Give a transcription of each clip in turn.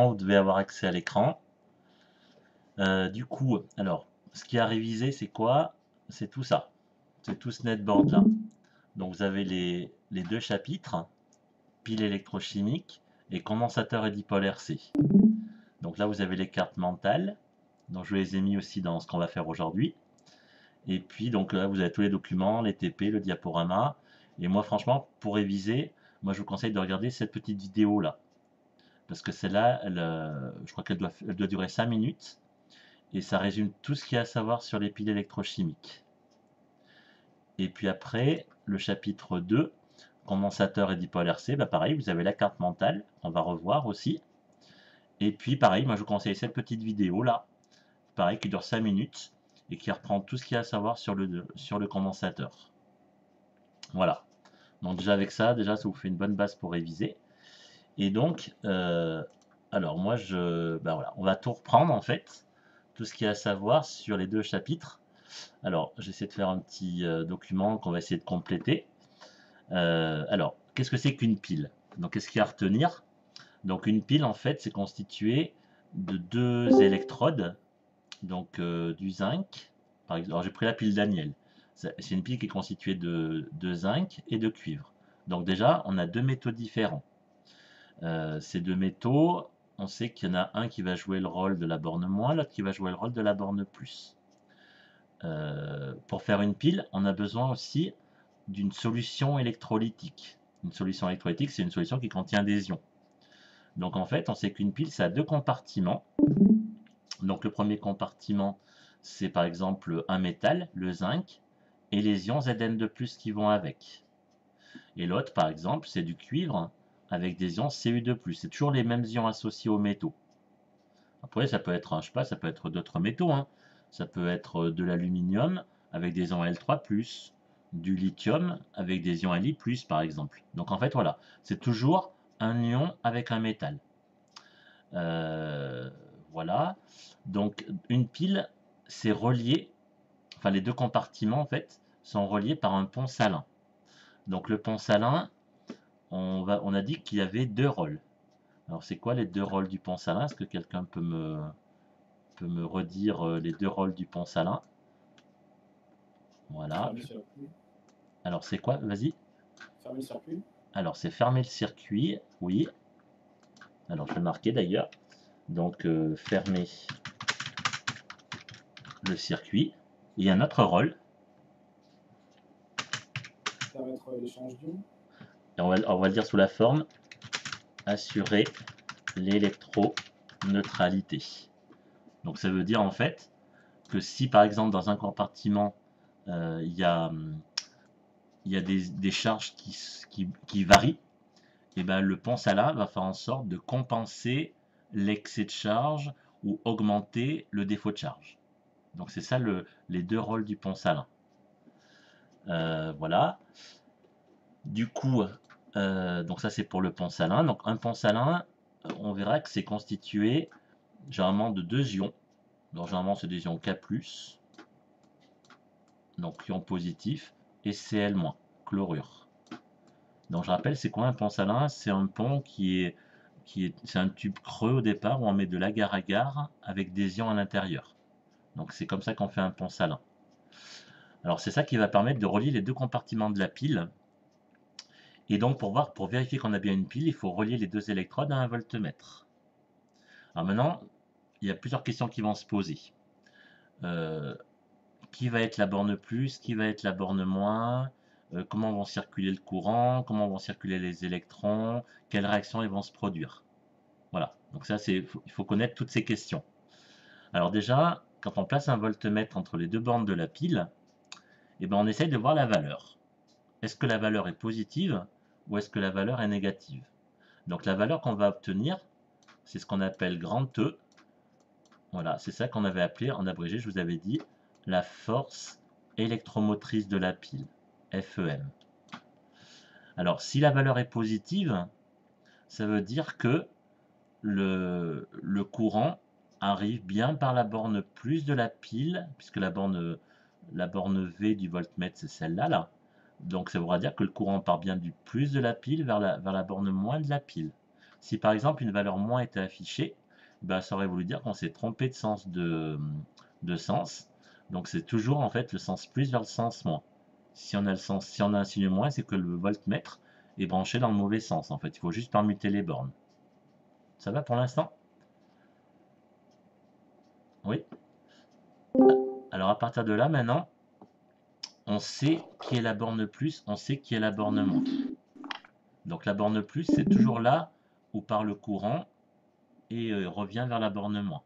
Vous devez avoir accès à l'écran. Du coup, alors, ce qui a révisé, c'est quoi? C'est tout ça. C'est tout ce netboard là. Donc vous avez les deux chapitres, pile électrochimique et condensateur et dipôle RC. Donc là, vous avez les cartes mentales. Donc je les ai mis aussi dans ce qu'on va faire aujourd'hui. Et puis donc là, vous avez tous les documents, les TP, le diaporama. Et moi, franchement, pour réviser, moi je vous conseille de regarder cette petite vidéo là. Parce que celle-là, je crois elle doit durer 5 minutes. Et ça résume tout ce qu'il y a à savoir sur les piles électrochimiques. Et puis après, le chapitre 2, condensateur et dipôle RC, bah pareil, vous avez la carte mentale, on va revoir aussi. Et puis pareil, moi je vous conseille cette petite vidéo là, pareil, qui dure 5 minutes et qui reprend tout ce qu'il y a à savoir sur le condensateur. Voilà. Donc déjà avec ça, déjà ça vous fait une bonne base pour réviser. Et donc, alors moi bah voilà, on va tout reprendre en fait, tout ce qu'il y a à savoir sur les deux chapitres. Alors, j'essaie de faire un petit document qu'on va essayer de compléter. Alors, qu'est-ce que c'est qu'une pile? Donc, qu'est-ce qu'il y a à retenir? Donc, une pile, en fait, c'est constitué de deux électrodes, donc du zinc. Par exemple, alors j'ai pris la pile Daniel. C'est une pile qui est constituée de zinc et de cuivre. Donc déjà, on a deux métaux différents. Ces deux métaux, on sait qu'il y en a un qui va jouer le rôle de la borne moins, l'autre qui va jouer le rôle de la borne plus. Pour faire une pile, on a besoin aussi d'une solution électrolytique. Une solution électrolytique, c'est une solution qui contient des ions. Donc en fait, on sait qu'une pile, ça a deux compartiments. Donc le premier compartiment, c'est par exemple un métal, le zinc, et les ions Zn2+, qui vont avec. Et l'autre, par exemple, c'est du cuivre avec des ions Cu2+. C'est toujours les mêmes ions associés aux métaux. Après, ça peut être, je sais pas, ça peut être d'autres métaux, hein. Ça peut être de l'aluminium avec des ions Al3+, du lithium avec des ions Li+, par exemple. Donc en fait, voilà, c'est toujours un ion avec un métal. Euh, voilà. Donc une pile, c'est relié, enfin les deux compartiments en fait, sont reliés par un pont salin. Donc le pont salin, on a dit qu'il y avait deux rôles. Alors c'est quoi les deux rôles du pont salin? Est-ce que quelqu'un peut me redire les deux rôles du pont salin? Voilà. Fermer le circuit. Alors c'est quoi? Vas-y. Fermer le circuit. Alors c'est fermer le circuit, oui. Alors je vais marquer d'ailleurs. Donc fermer le circuit. Il y a un autre rôle. Permettre l'échange d'ions. Et on va le dire sous la forme assurer l'électroneutralité. Donc ça veut dire en fait que si par exemple dans un compartiment il y a des charges qui varient, et ben, le pont salin va faire en sorte de compenser l'excès de charge ou augmenter le défaut de charge. Donc c'est ça les deux rôles du pont salin. Voilà. Du coup, donc ça c'est pour le pont salin. Donc un pont salin, on verra que c'est constitué généralement de deux ions. Donc généralement c'est des ions K+, donc ion positif, et Cl-, chlorure. Donc je rappelle, c'est quoi un pont salin? C'est un pont c'est un tube creux au départ où on met de l'agar-agar avec des ions à l'intérieur. Donc c'est comme ça qu'on fait un pont salin. Alors c'est ça qui va permettre de relier les deux compartiments de la pile. Et donc pour vérifier qu'on a bien une pile, il faut relier les deux électrodes à un voltmètre. Alors maintenant, il y a plusieurs questions qui vont se poser. Qui va être la borne plus? Qui va être la borne moins? Comment vont circuler le courant? Comment vont circuler les électrons? Quelles réactions ils vont se produire? Voilà, donc ça, il faut connaître toutes ces questions. Alors déjà, quand on place un voltmètre entre les deux bornes de la pile, eh ben on essaye de voir la valeur. Est-ce que la valeur est positive ou est-ce que la valeur est négative? Donc la valeur qu'on va obtenir, c'est ce qu'on appelle grand E. Voilà, c'est ça qu'on avait appelé, en abrégé, je vous avais dit, la force électromotrice de la pile, FEM. Alors si la valeur est positive, ça veut dire que le courant arrive bien par la borne plus de la pile, puisque la borne V du voltmètre, c'est celle-là, là. Donc ça voudra dire que le courant part bien du plus de la pile vers la borne moins de la pile. Si par exemple une valeur moins était affichée, ben, ça aurait voulu dire qu'on s'est trompé de sens de sens. Donc c'est toujours en fait le sens plus vers le sens moins. Si on a un signe moins, c'est que le voltmètre est branché dans le mauvais sens. En fait, il faut juste permuter les bornes. Ça va pour l'instant? Oui. Alors à partir de là, maintenant, on sait qui est la borne plus, on sait qui est la borne moins. Donc la borne plus, c'est toujours là où part le courant et revient vers la borne moins.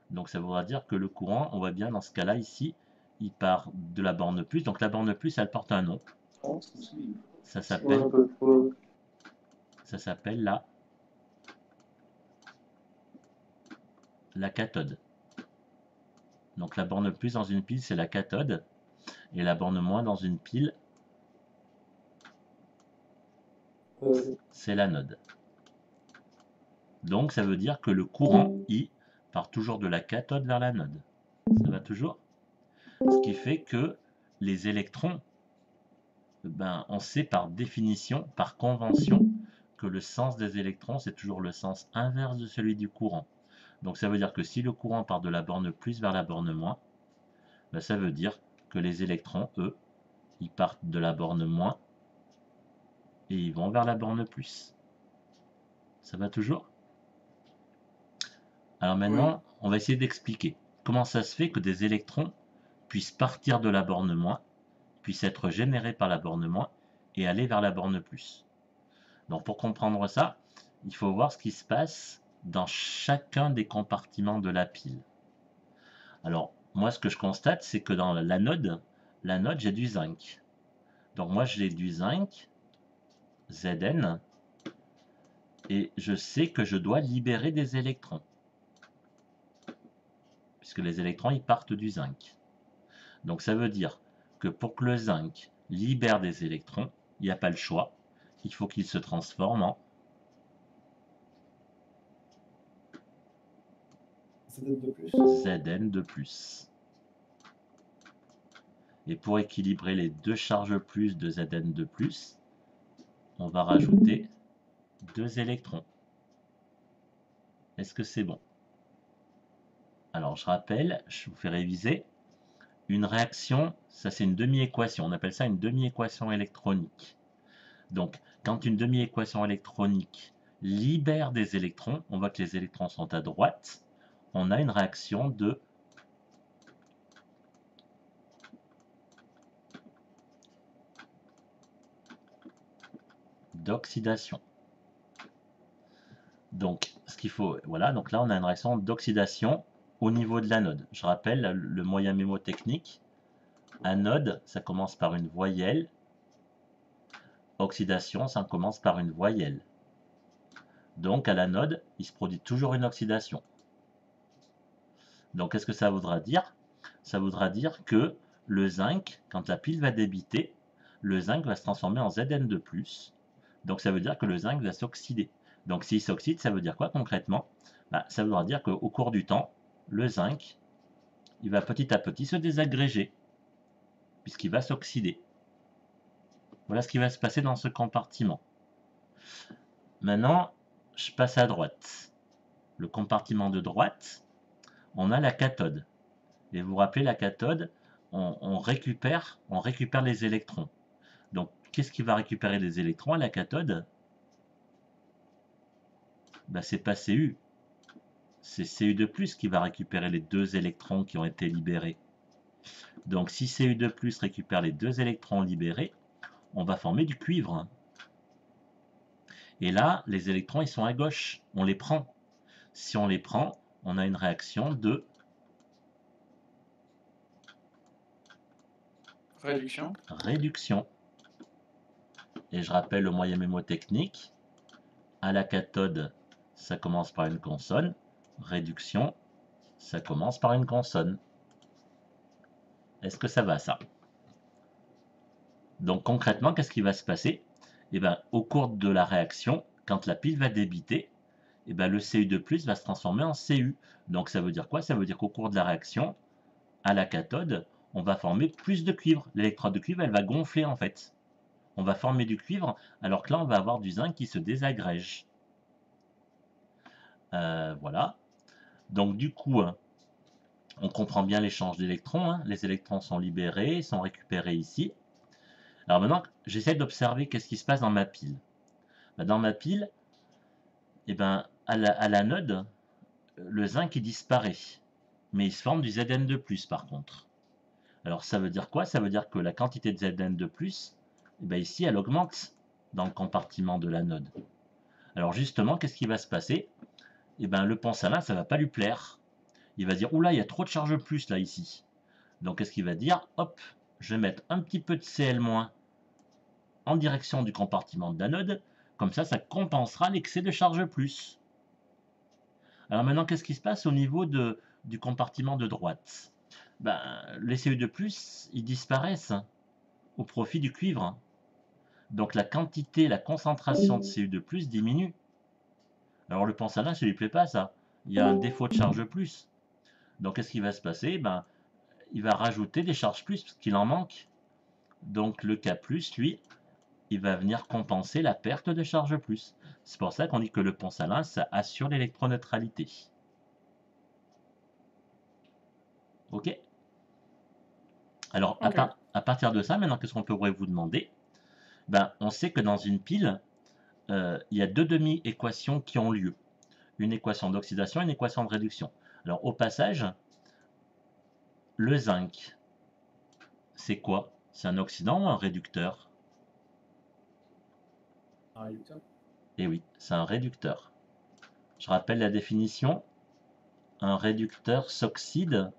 Donc ça voudra dire que le courant, on voit bien dans ce cas-là ici, il part de la borne plus. Donc la borne plus, elle porte un nom. Ça s'appelle la cathode. Donc la borne plus dans une pile, c'est la cathode. Et la borne moins dans une pile, c'est l'anode. Donc ça veut dire que le courant I part toujours de la cathode vers l'anode. Ça va toujours? Ce qui fait que les électrons, ben, on sait par définition, par convention, que le sens des électrons, c'est toujours le sens inverse de celui du courant. Donc ça veut dire que si le courant part de la borne plus vers la borne moins, ben, ça veut dire que les électrons, eux, ils partent de la borne moins et ils vont vers la borne plus. Ça va toujours? Alors maintenant, on va essayer d'expliquer comment ça se fait que des électrons puissent partir de la borne moins, puissent être générés par la borne moins et aller vers la borne plus. Donc pour comprendre ça, il faut voir ce qui se passe dans chacun des compartiments de la pile. Alors moi ce que je constate, c'est que dans l'anode, j'ai du zinc. Donc moi j'ai du zinc, Zn, et je sais que je dois libérer des électrons. Puisque les électrons ils partent du zinc. Donc ça veut dire que pour que le zinc libère des électrons, il n'y a pas le choix, il faut qu'il se transforme en Zn de plus. Et pour équilibrer les deux charges plus de Zn de plus, on va rajouter 2 électrons. Est-ce que c'est bon? Alors je rappelle, je vous fais réviser. Une réaction, ça c'est une demi-équation, on appelle ça une demi-équation électronique. Donc quand une demi-équation électronique libère des électrons, on voit que les électrons sont à droite, on a une réaction d'oxydation. Donc ce qu'il faut, voilà, donc là on a une réaction d'oxydation au niveau de l'anode. Je rappelle le moyen mémotechnique. Anode, ça commence par une voyelle. Oxydation, ça commence par une voyelle. Donc à l'anode, il se produit toujours une oxydation. Donc qu'est-ce que ça voudra dire? Ça voudra dire que le zinc, quand la pile va débiter, le zinc va se transformer en Zn de plus. Donc ça veut dire que le zinc va s'oxyder. Donc s'il s'oxyde, ça veut dire quoi concrètement? Ça voudra dire qu'au cours du temps, le zinc, il va petit à petit se désagréger, puisqu'il va s'oxyder. Voilà ce qui va se passer dans ce compartiment. Maintenant, je passe à droite. Le compartiment de droite, on a la cathode. Et vous vous rappelez, la cathode, on récupère les électrons. Donc, qu'est-ce qui va récupérer les électrons à la cathode? C'est pas Cu. C'est Cu de plus qui va récupérer les 2 électrons qui ont été libérés. Donc, si Cu de plus récupère les 2 électrons libérés, on va former du cuivre. Et là, les électrons, ils sont à gauche. On les prend. Si on les prend, on a une réaction de réduction. Et je rappelle le moyen mémotechnique. À la cathode, ça commence par une consonne. Réduction, ça commence par une consonne. Est-ce que ça va, ça? Donc concrètement, qu'est-ce qui va se passer? Au cours de la réaction, quand la pile va débiter, le Cu2+ va se transformer en Cu. Donc ça veut dire quoi? Ça veut dire qu'au cours de la réaction, à la cathode, on va former plus de cuivre. L'électrode de cuivre, elle va gonfler en fait. On va former du cuivre, alors que là, on va avoir du zinc qui se désagrège. Voilà. Donc du coup, on comprend bien l'échange d'électrons, hein. Les électrons sont libérés, sont récupérés ici. Alors maintenant, j'essaie d'observer qu'est-ce qui se passe dans ma pile. Ben, dans ma pile, eh ben, à l'anode, le zinc il disparaît. Mais il se forme du Zn2+, par contre. Alors ça veut dire quoi? Ça veut dire que la quantité de Zn2+, eh ben, ici, elle augmente dans le compartiment de l'anode. Alors justement, qu'est-ce qui va se passer? Eh ben, le pont salin, ça ne va pas lui plaire. Il va dire, oula, il y a trop de charge plus là, ici. Donc qu'est-ce qu'il va dire? Hop, je vais mettre un petit peu de Cl- en direction du compartiment de l'anode, comme ça compensera l'excès de charge plus. Alors maintenant, qu'est-ce qui se passe au niveau du compartiment de droite? Ben, les Cu2+, ils disparaissent au profit du cuivre. Donc la quantité, la concentration de Cu2+ diminue. Alors le pont salin, ça lui plaît pas ça. Il y a un défaut de charge plus. Donc qu'est-ce qui va se passer? Ben, il va rajouter des charges plus parce qu'il en manque. Donc le K+, lui, il va venir compenser la perte de charge plus. C'est pour ça qu'on dit que le pont salin, ça assure l'électroneutralité. Ok? Alors, Ok. à partir de ça, maintenant, qu'est-ce qu'on pourrait vous demander? Ben, on sait que dans une pile, il y a deux demi-équations qui ont lieu. Une équation d'oxydation et une équation de réduction. Alors, au passage, le zinc, c'est quoi? C'est un oxydant ou un réducteur? Un réducteur. Eh oui, c'est un réducteur. Je rappelle la définition. Un réducteur s'oxyde,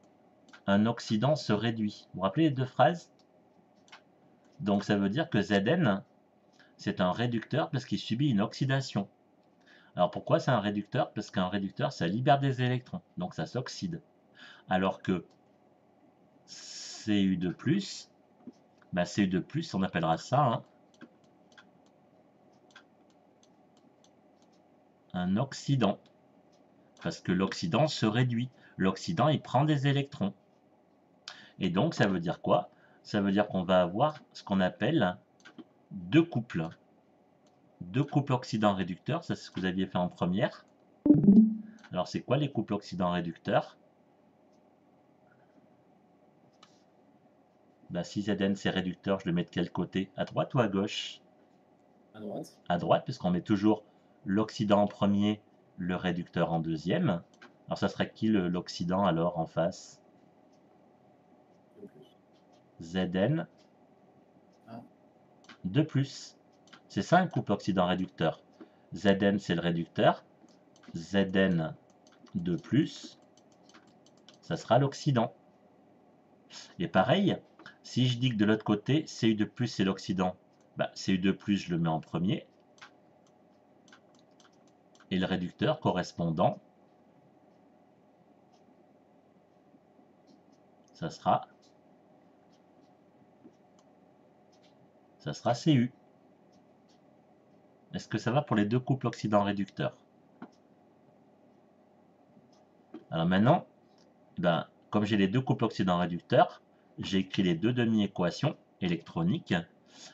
un oxydant se réduit. Vous vous rappelez les deux phrases? Donc ça veut dire que Zn, c'est un réducteur parce qu'il subit une oxydation. Alors pourquoi c'est un réducteur? Parce qu'un réducteur, ça libère des électrons, donc ça s'oxyde. Alors que Cu2+, bah Cu2+, on appellera ça un oxydant. Parce que l'oxydant se réduit. L'oxydant, il prend des électrons. Et donc ça veut dire quoi? Ça veut dire qu'on va avoir ce qu'on appelle deux couples. Deux couples oxydant-réducteurs, ça c'est ce que vous aviez fait en première. Alors c'est quoi les couples oxydant-réducteurs? Bah, si Zn c'est réducteur, je le mets de quel côté? À droite ou à gauche? À droite. À droite, puisqu'on met toujours l'oxydant en premier, le réducteur en deuxième. Alors ça serait qui l'oxydant alors en face? De plus. Zn Ah. 2+. C'est ça un couple oxydant-réducteur. Zn c'est le réducteur, Zn 2+, ça sera l'oxydant. Et pareil, si je dis que de l'autre côté, Cu2+, c'est l'oxydant, bah, Cu2+, je le mets en premier. Et le réducteur correspondant, ça sera Cu. Est-ce que ça va pour les deux couples oxydant-réducteurs? Alors maintenant, ben, comme j'ai les deux couples oxydant-réducteurs, j'ai écrit les deux demi-équations électroniques.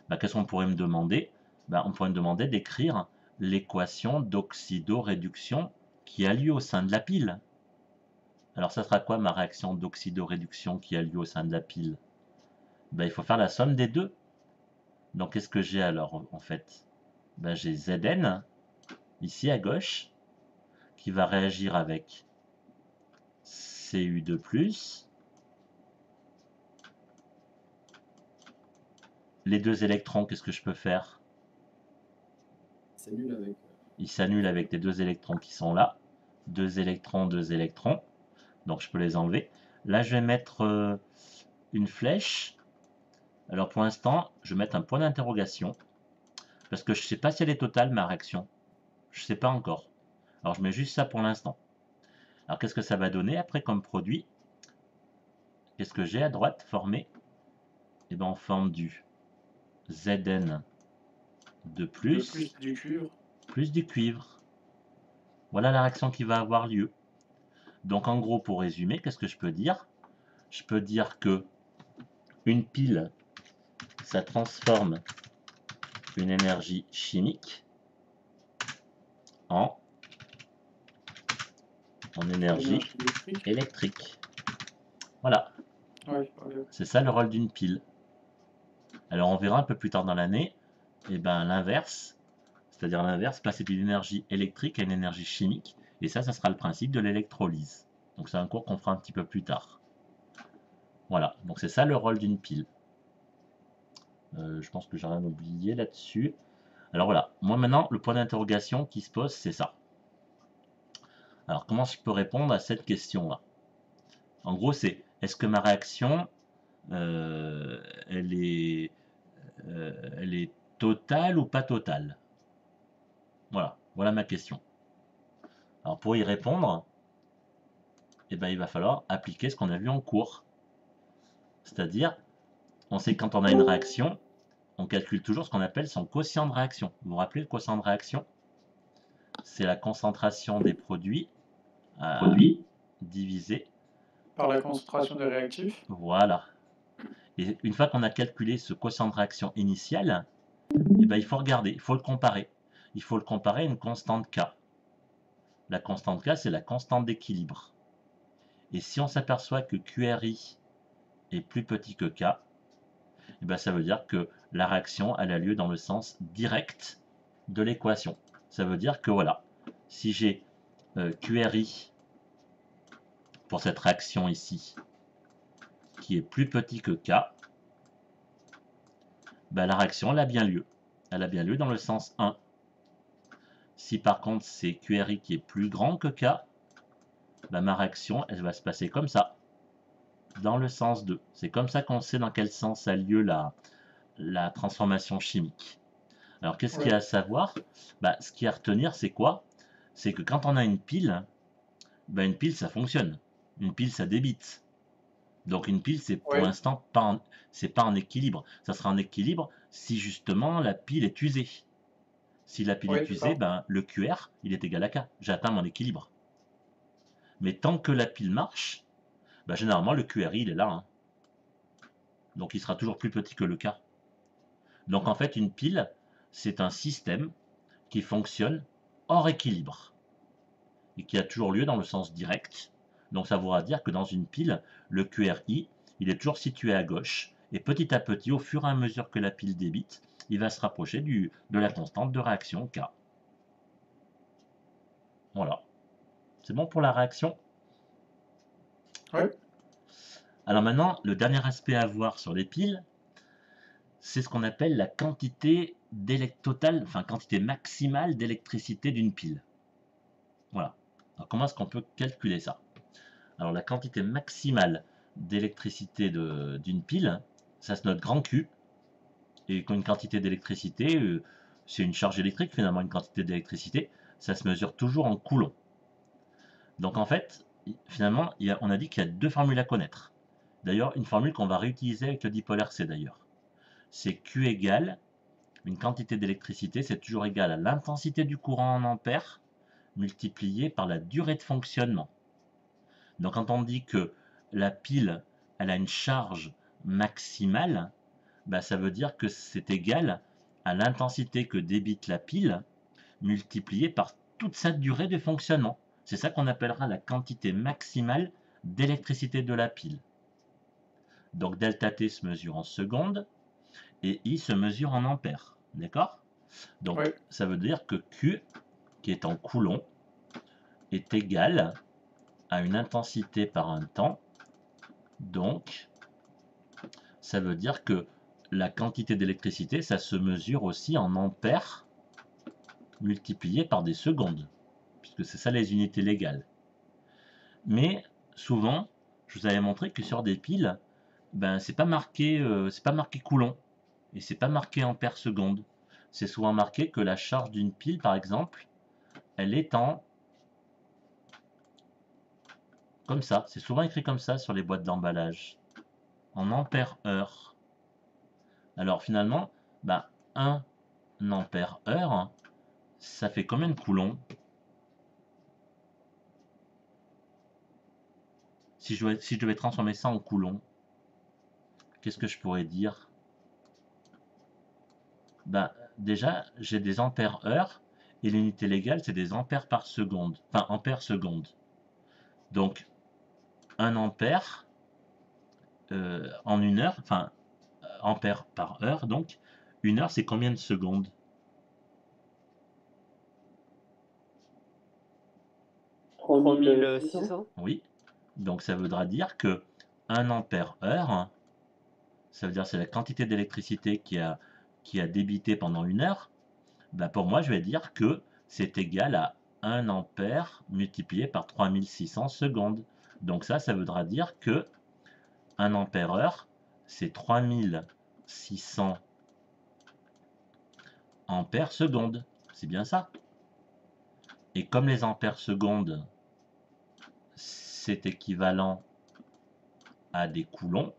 Ben, qu'est-ce qu'on pourrait me demander? Ben, on pourrait me demander d'écrire l'équation d'oxydoréduction qui a lieu au sein de la pile. Alors ça sera quoi ma réaction d'oxydoréduction qui a lieu au sein de la pile? Ben, il faut faire la somme des deux. Donc qu'est-ce que j'ai alors en fait? Ben, j'ai Zn ici à gauche qui va réagir avec Cu2+. Les deux électrons, qu'est-ce que je peux faire? C'est nul avec. Ils s'annulent avec les deux électrons qui sont là. Deux électrons, deux électrons. Donc je peux les enlever. Là, je vais mettre une flèche. Alors pour l'instant, je vais mettre un point d'interrogation. Parce que je ne sais pas si elle est totale, ma réaction. Je ne sais pas encore. Alors je mets juste ça pour l'instant. Alors qu'est-ce que ça va donner après comme produit? Qu'est-ce que j'ai à droite formé? Eh bien on forme du Zn de plus du cuivre. plus du cuivre. Voilà la réaction qui va avoir lieu. Donc en gros, pour résumer, qu'est-ce que je peux dire? Je peux dire que une pile, ça transforme une énergie chimique en en énergie Énergie électrique. électrique. Voilà, Ouais, ouais. c'est ça le rôle d'une pile. Alors on verra un peu plus tard dans l'année, et ben l'inverse, c'est-à-dire l'inverse, passer d'une énergie électrique à une énergie chimique, et ça sera le principe de l'électrolyse. Donc c'est un cours qu'on fera un petit peu plus tard. Voilà, donc c'est ça le rôle d'une pile. Je pense que j'ai rien oublié là-dessus. Alors voilà, moi maintenant, le point d'interrogation qui se pose, c'est ça. Alors comment je peux répondre à cette question-là? En gros, c'est est-ce que ma réaction, euh, elle est, elle est totale ou pas totale? Voilà, voilà ma question. Alors pour y répondre, eh ben, il va falloir appliquer ce qu'on a vu en cours. C'est-à-dire, on sait que quand on a une réaction, on calcule toujours ce qu'on appelle son quotient de réaction. Vous vous rappelez le quotient de réaction? C'est la concentration des produits divisé. Par la concentration des réactifs. Voilà. Et une fois qu'on a calculé ce quotient de réaction initial, eh ben, il faut regarder, il faut le comparer. Il faut le comparer à une constante K. La constante K, c'est la constante d'équilibre. Et si on s'aperçoit que QRI est plus petit que K, eh ben, ça veut dire que la réaction elle a lieu dans le sens direct de l'équation. Ça veut dire que voilà, si j'ai QRI pour cette réaction ici, qui est plus petit que K, ben, la réaction elle a bien lieu. Elle a bien lieu dans le sens 1. Si par contre c'est QRI qui est plus grand que K, ben, ma réaction elle va se passer comme ça, dans le sens 2. C'est comme ça qu'on sait dans quel sens a lieu la transformation chimique. Alors qu'est-ce qu'il y a à savoir? Bah, ce qu'il y a à retenir, c'est quoi? C'est que quand on a une pile, bah, une pile ça fonctionne. Une pile ça débite. Donc une pile c'est pour l'instant pas en équilibre. Ça sera en équilibre si justement la pile est usée. Si la pile est usée, ben, le QR il est égal à K. J'ai atteint mon équilibre. Mais tant que la pile marche, ben, généralement le QRI il est là. Hein. Donc il sera toujours plus petit que le K. Donc en fait une pile c'est un système qui fonctionne hors équilibre et qui a toujours lieu dans le sens direct. Donc ça voudra dire que dans une pile, le QRI, il est toujours situé à gauche et petit à petit, au fur et à mesure que la pile débite, il va se rapprocher de la constante de réaction K. Voilà. C'est bon pour la réaction? Oui. Alors maintenant, le dernier aspect à voir sur les piles, c'est ce qu'on appelle la quantité totale, enfin quantité maximale d'électricité d'une pile. Voilà. Alors comment est-ce qu'on peut calculer ça? Alors la quantité maximale d'électricité d'une pile, ça se note grand Q. Et quand une quantité d'électricité, c'est une charge électrique finalement, une quantité d'électricité, ça se mesure toujours en coulombs. Donc en fait, finalement, on a dit qu'il y a deux formules à connaître. D'ailleurs, une formule qu'on va réutiliser avec le dipolaire C d'ailleurs. C'est Q égale, une quantité d'électricité, c'est toujours égal à l'intensité du courant en ampères multiplié par la durée de fonctionnement. Donc quand on dit que la pile, elle a une charge maximale, bah, ça veut dire que c'est égal à l'intensité que débite la pile multipliée par toute sa durée de fonctionnement. C'est ça qu'on appellera la quantité maximale d'électricité de la pile. Donc delta T se mesure en secondes et I se mesure en ampères. D'accord? Donc ça veut dire que Q, qui est en coulomb, est égal à une intensité par un temps. Donc ça veut dire que la quantité d'électricité, ça se mesure aussi en ampères multiplié par des secondes, puisque c'est ça les unités légales. Mais souvent, je vous avais montré que sur des piles, ben c'est pas marqué coulomb et c'est pas marqué ampères secondes. C'est souvent marqué que la charge d'une pile, par exemple, elle est en comme ça. C'est souvent écrit comme ça sur les boîtes d'emballage, en ampères heure. Alors finalement, ben, 1 ampère heure, ça fait combien de coulombs? Si je devais transformer ça en coulomb, qu'est-ce que je pourrais dire? Ben, déjà, j'ai des ampères heure et l'unité légale, c'est des ampères par seconde, enfin ampères seconde. Donc 1 ampère en 1 heure, enfin ampère par heure, donc 1 heure c'est combien de secondes? 3600. Oui, donc ça voudra dire que 1 ampère heure, ça veut dire c'est la quantité d'électricité qui a débité pendant 1 heure. Bah, pour moi je vais dire que c'est égal à 1 ampère multiplié par 3600 secondes. Donc ça voudra dire que 1 ampère heure, c'est 3600 ampères secondes. C'est bien ça. Et comme les ampères secondes, c'est équivalent à des coulombs,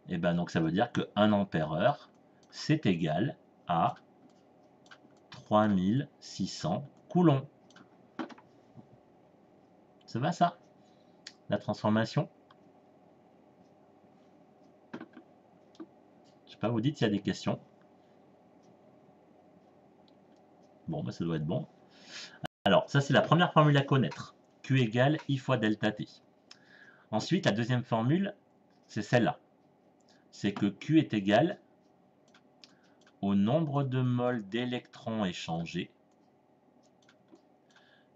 et ben donc ça veut dire que 1 ampère heure, c'est égal à 3600 coulombs. Ça va ça? La transformation? Je sais pas, vous dites s'il y a des questions. Bon, bah ça doit être bon. Alors, ça c'est la première formule à connaître. Q égale I fois delta T. Ensuite, la deuxième formule, c'est celle-là. C'est que Q est égal au nombre de moles d'électrons échangés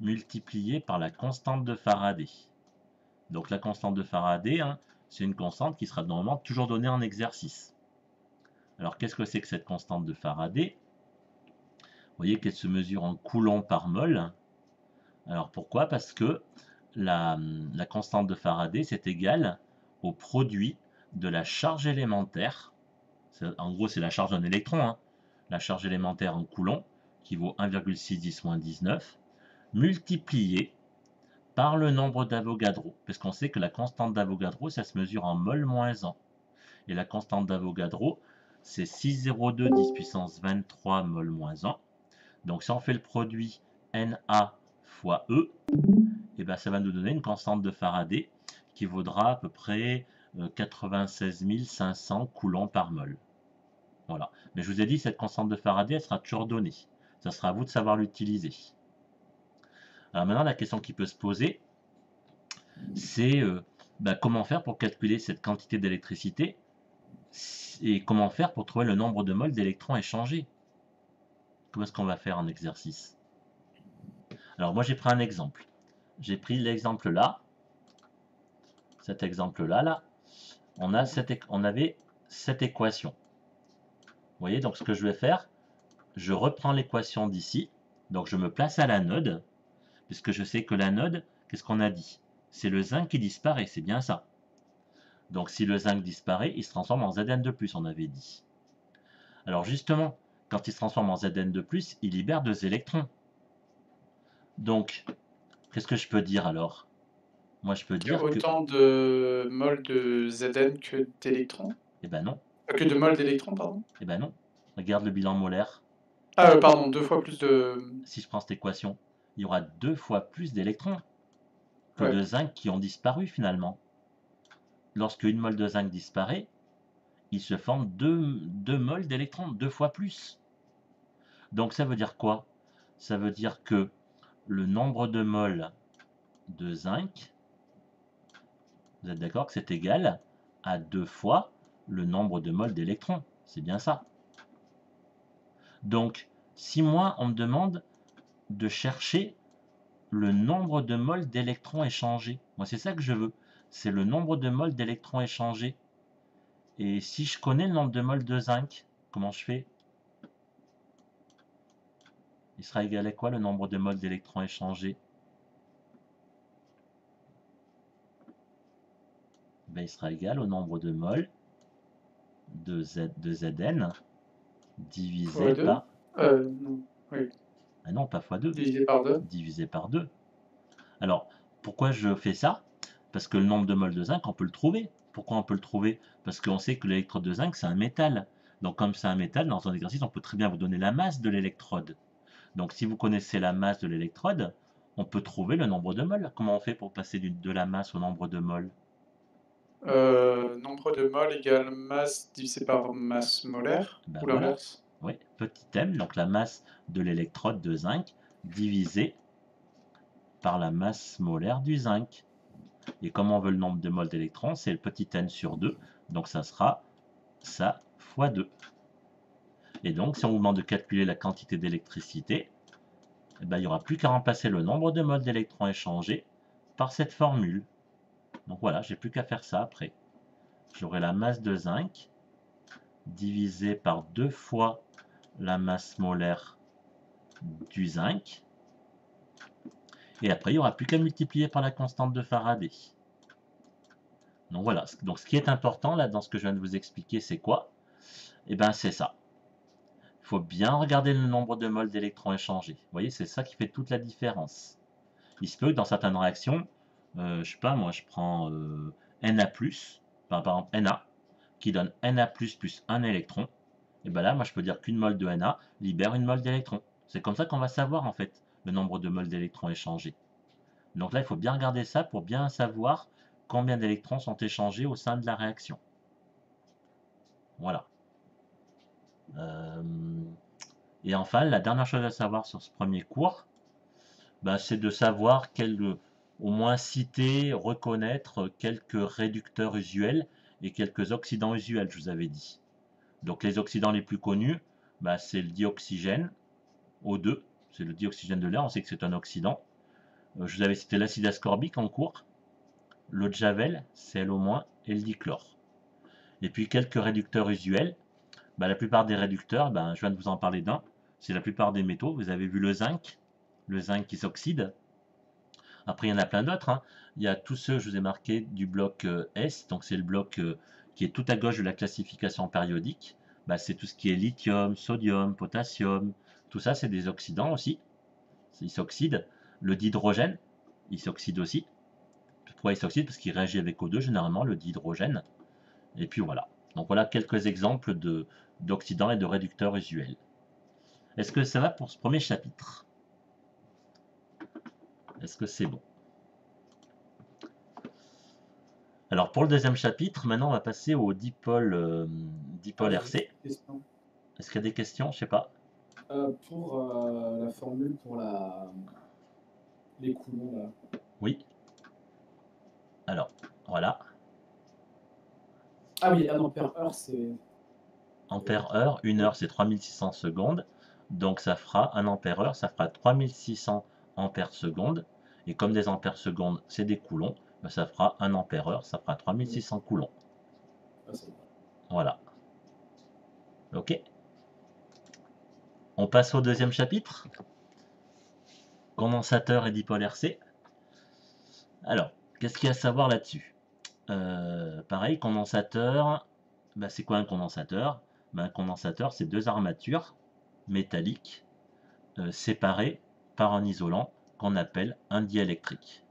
multiplié par la constante de Faraday. Donc la constante de Faraday, hein, c'est une constante qui sera normalement toujours donnée en exercice. Alors qu'est-ce que c'est que cette constante de Faraday? Vous voyez qu'elle se mesure en coulombs par mol. Alors pourquoi? Parce que la constante de Faraday, c'est égal au produit de la charge élémentaire. En gros, c'est la charge d'un électron. Hein. La charge élémentaire en coulomb, qui vaut 1,610-19, multiplié par le nombre d'Avogadro. Parce qu'on sait que la constante d'Avogadro, ça se mesure en mol moins 1. Et la constante d'Avogadro, c'est 602 10 puissance 23 mol moins 1. Donc si on fait le produit Na fois E, et ben ça va nous donner une constante de Faraday qui vaudra à peu près 96 500 coulombs par mol. Voilà. Mais je vous ai dit, cette constante de Faraday, elle sera toujours donnée. Ça sera à vous de savoir l'utiliser. Alors maintenant, la question qui peut se poser, c'est comment faire pour calculer cette quantité d'électricité et comment faire pour trouver le nombre de moles d'électrons échangés. Comment est-ce qu'on va faire en exercice? Alors moi, j'ai pris un exemple. J'ai pris l'exemple là. Cet exemple-là, là. On avait cette équation. Vous voyez, donc ce que je vais faire, je reprends l'équation d'ici. Donc je me place à l'anode, puisque je sais que l'anode, qu'est-ce qu'on a dit? C'est le zinc qui disparaît, c'est bien ça. Donc si le zinc disparaît, il se transforme en Zn2+, on avait dit. Alors justement, quand il se transforme en Zn2+, il libère 2 électrons. Donc, qu'est-ce que je peux dire alors? Moi je peux Il y a dire que... autant de moles de Zn que d'électrons? Eh ben non. Que de moles d'électrons, pardon? Eh ben non. Regarde le bilan molaire. Ah, pardon, 2 fois plus de... Si je prends cette équation, il y aura 2 fois plus d'électrons que Ouais. de zinc qui ont disparu finalement. Lorsque une mole de zinc disparaît, il se forme 2 moles d'électrons, 2 fois plus. Donc ça veut dire quoi? Ça veut dire que le nombre de moles de zinc, vous êtes d'accord que c'est égal à 2 fois le nombre de moles d'électrons. C'est bien ça. Donc, si moi, on me demande de chercher le nombre de moles d'électrons échangés, moi c'est ça que je veux, c'est le nombre de moles d'électrons échangés. Et si je connais le nombre de moles de zinc, comment je fais? Il sera égal à quoi le nombre de moles d'électrons échangés? Ben, il sera égal au nombre de moles de Zn divisé par... non, oui. Ah non, pas fois 2. Divisé par 2. Divisé par 2. Alors, pourquoi je fais ça? Parce que le nombre de moles de zinc, on peut le trouver. Pourquoi on peut le trouver? Parce qu'on sait que l'électrode de zinc, c'est un métal. Donc comme c'est un métal, dans un exercice, on peut très bien vous donner la masse de l'électrode. Donc si vous connaissez la masse de l'électrode, on peut trouver le nombre de moles. Comment on fait pour passer de la masse au nombre de moles? Nombre de moles égale masse divisé par masse molaire, Ben ou voilà. l'inverse? Oui, petit m, donc la masse de l'électrode de zinc divisé par la masse molaire du zinc. Et comme on veut le nombre de moles d'électrons, c'est le petit n sur 2. Donc ça sera ça fois 2. Et donc, si on vous demande de calculer la quantité d'électricité, eh ben, il n'y aura plus qu'à remplacer le nombre de moles d'électrons échangés par cette formule. Donc voilà, j'ai plus qu'à faire ça après. J'aurai la masse de zinc divisé par 2 fois la masse molaire du zinc. Et après, il n'y aura plus qu'à multiplier par la constante de Faraday. Donc voilà, donc ce qui est important là dans ce que je viens de vous expliquer, c'est quoi? Eh bien c'est ça. Il faut bien regarder le nombre de moles d'électrons échangés. Vous voyez, c'est ça qui fait toute la différence. Il se peut que dans certaines réactions, je sais pas, moi je prends Na+, par exemple Na, qui donne Na++ plus 1 électron. Et bien là, moi je peux dire qu'une mole de Na libère une mole d'électrons. C'est comme ça qu'on va savoir en fait le nombre de moles d'électrons échangés. Donc là, il faut bien regarder ça pour bien savoir combien d'électrons sont échangés au sein de la réaction. Voilà. Et enfin, la dernière chose à savoir sur ce premier cours, bah, c'est de savoir au moins citer, reconnaître quelques réducteurs usuels et quelques oxydants usuels, je vous avais dit. Donc les oxydants les plus connus, bah, c'est le dioxygène, O2, c'est le dioxygène de l'air, on sait que c'est un oxydant. Je vous avais cité l'acide ascorbique en cours, l'eau de Javel, Cl-, et le dichlore. Et puis quelques réducteurs usuels. Bah, la plupart des réducteurs, je viens de vous en parler d'un, c'est la plupart des métaux. Vous avez vu le zinc qui s'oxyde. Après, il y en a plein d'autres, hein. Il y a tous ceux, je vous ai marqué, du bloc S, donc c'est le bloc qui est tout à gauche de la classification périodique. Bah, c'est tout ce qui est lithium, sodium, potassium, tout ça, c'est des oxydants aussi. Ils s'oxydent. Le dihydrogène, il s'oxyde aussi. Pourquoi il s'oxyde? Parce qu'il réagit avec O2, généralement, le dihydrogène. Et puis voilà. Donc voilà quelques exemples d'oxydants et de réducteurs usuels. Est-ce que ça va pour ce premier chapitre? Est-ce que c'est bon? Alors pour le deuxième chapitre, maintenant on va passer au dipôle, dipôle RC. Est-ce qu'il y a des questions? Je sais pas. Pour la formule pour les coulomb là. Oui. Alors, voilà. Ah oui, 1 ampère-heure, c'est... Ampère-heure, 1 heure c'est 3600 secondes. Donc ça fera 1 ampère-heure, ça fera 3600 ampères-secondes. Et comme des ampères-secondes, c'est des coulombs, ça fera 1 ampère-heure, ça fera 3600 coulombs. Voilà. Ok. On passe au deuxième chapitre. Condensateur et dipôle RC. Alors, qu'est-ce qu'il y a à savoir là-dessus? Pareil, condensateur, c'est quoi un condensateur? Un condensateur, c'est deux armatures métalliques séparées par un isolant qu'on appelle un diélectrique.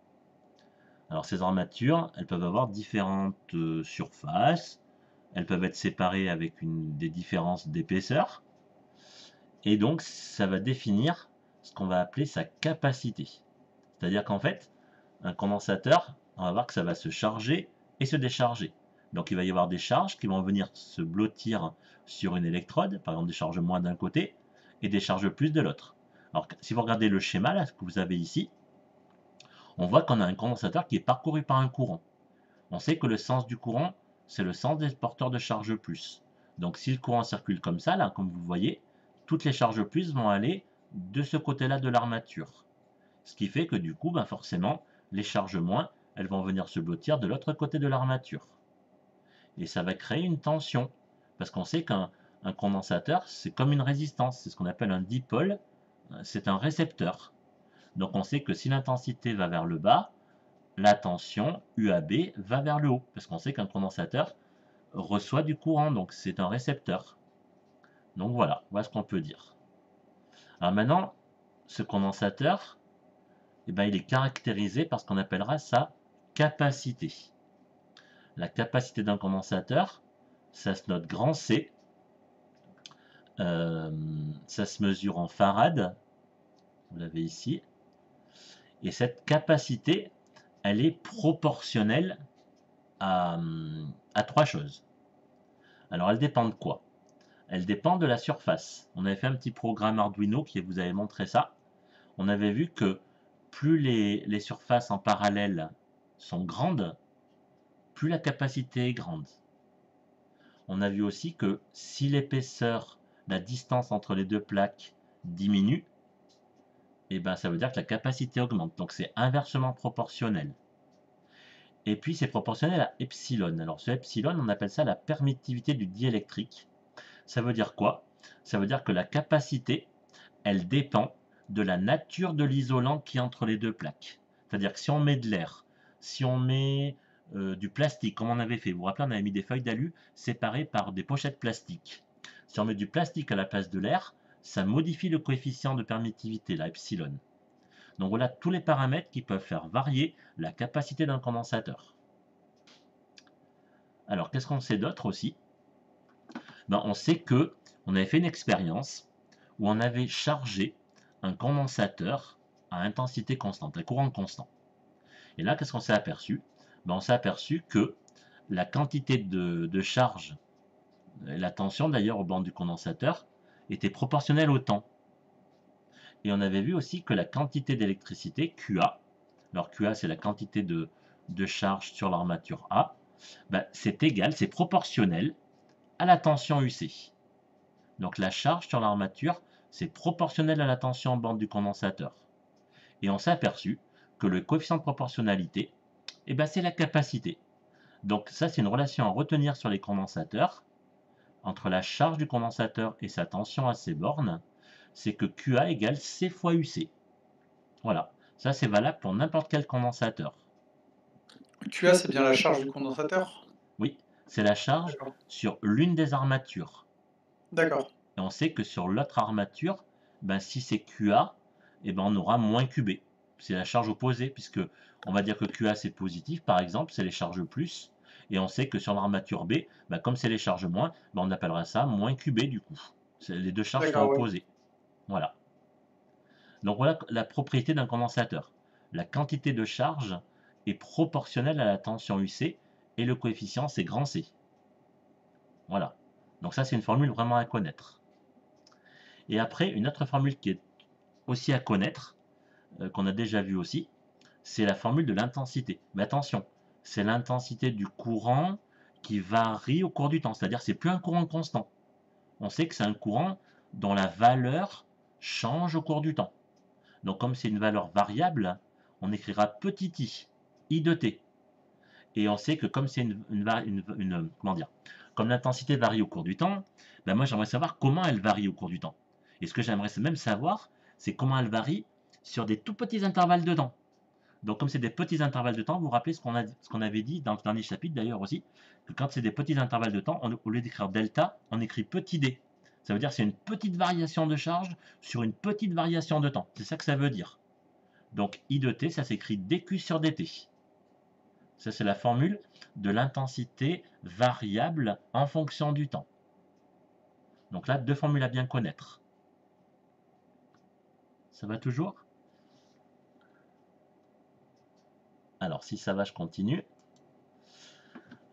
Alors ces armatures, elles peuvent avoir différentes surfaces, elles peuvent être séparées avec des différences d'épaisseur, et donc ça va définir ce qu'on va appeler sa capacité. C'est-à-dire qu'en fait, un condensateur, on va voir que ça va se charger et se décharger. Donc il va y avoir des charges qui vont venir se blottir sur une électrode, par exemple des charges moins d'un côté et des charges plus de l'autre. Alors si vous regardez le schéma là, ce que vous avez ici, on voit qu'on a un condensateur qui est parcouru par un courant. On sait que le sens du courant, c'est le sens des porteurs de charge plus. Donc si le courant circule comme ça, là, comme vous voyez, toutes les charges plus vont aller de ce côté-là de l'armature. Ce qui fait que du coup, forcément, les charges moins, elles vont venir se blottir de l'autre côté de l'armature. Et ça va créer une tension. Parce qu'on sait qu'un condensateur, c'est comme une résistance. C'est ce qu'on appelle un dipôle. C'est un récepteur. Donc on sait que si l'intensité va vers le bas, la tension UAB va vers le haut. Parce qu'on sait qu'un condensateur reçoit du courant. Donc c'est un récepteur. Donc voilà ce qu'on peut dire. Alors maintenant, ce condensateur, il est caractérisé par ce qu'on appellera sa capacité. La capacité d'un condensateur, ça se note grand C, ça se mesure en farad, vous l'avez ici, et cette capacité, elle est proportionnelle à trois choses. Alors elle dépend de quoi? Elle dépend de la surface. On avait fait un petit programme Arduino qui vous avait montré ça. On avait vu que plus les surfaces en parallèle sont grandes, plus la capacité est grande. On a vu aussi que si l'épaisseur, la distance entre les deux plaques diminue, et ben ça veut dire que la capacité augmente. Donc c'est inversement proportionnel. Et puis c'est proportionnel à epsilon. Alors ce epsilon, on appelle ça la permittivité du diélectrique. Ça veut dire quoi? Ça veut dire que la capacité, elle dépend de la nature de l'isolant qui est entre les deux plaques. C'est-à-dire que si on met de l'air, si on met du plastique, comme on avait fait, vous vous rappelez, on avait mis des feuilles d'alu séparées par des pochettes plastiques. Si on met du plastique à la place de l'air, ça modifie le coefficient de permittivité, la epsilon. Donc voilà tous les paramètres qui peuvent faire varier la capacité d'un condensateur. Alors qu'est-ce qu'on sait d'autre aussi? On sait que on avait fait une expérience où on avait chargé un condensateur à intensité constante, à courant constant. Et là, qu'est-ce qu'on s'est aperçu? On s'est aperçu que la quantité de charge, et la tension d'ailleurs au banc du condensateur, était proportionnelle au temps. Et on avait vu aussi que la quantité d'électricité, QA, alors QA c'est la quantité de charge sur l'armature A, c'est égal, c'est proportionnel à la tension UC. Donc la charge sur l'armature, c'est proportionnel à la tension en bande du condensateur. Et on s'est aperçu que le coefficient de proportionnalité, c'est la capacité. Donc ça, c'est une relation à retenir sur les condensateurs entre la charge du condensateur et sa tension à ses bornes, c'est que QA égale C fois UC. Voilà, ça c'est valable pour n'importe quel condensateur. QA, c'est bien la charge du condensateur? Oui, c'est la charge D'accord. sur l'une des armatures. D'accord. Et on sait que sur l'autre armature, si c'est QA, on aura moins QB. C'est la charge opposée, puisque on va dire que QA c'est positif, par exemple, c'est les charges plus. Et on sait que sur l'armature B, comme c'est les charges moins, on appellera ça moins QB du coup. Les deux charges sont D'accord, ouais. opposées. Voilà. Donc voilà la propriété d'un condensateur. La quantité de charge est proportionnelle à la tension UC et le coefficient c'est grand C. Voilà. Donc ça c'est une formule vraiment à connaître. Et après, une autre formule qui est aussi à connaître, qu'on a déjà vu aussi, c'est la formule de l'intensité. Mais attention, c'est l'intensité du courant qui varie au cours du temps. C'est-à-dire c'est plus un courant constant. On sait que c'est un courant dont la valeur change au cours du temps. Donc comme c'est une valeur variable, on écrira petit i de t. Et on sait que comme c'est comment dire, comme l'intensité varie au cours du temps, moi j'aimerais savoir comment elle varie au cours du temps. Et ce que j'aimerais même savoir, c'est comment elle varie sur des tout petits intervalles de temps. Donc comme c'est des petits intervalles de temps, vous vous rappelez ce qu'on avait dit dans le dernier chapitre d'ailleurs aussi, que quand c'est des petits intervalles de temps, au lieu d'écrire delta, on écrit petit d. Ça veut dire que c'est une petite variation de charge sur une petite variation de temps. C'est ça que ça veut dire. Donc I de t, ça s'écrit dq sur dt. Ça, c'est la formule de l'intensité variable en fonction du temps. Donc là, deux formules à bien connaître. Ça va toujours? Alors, si ça va, je continue.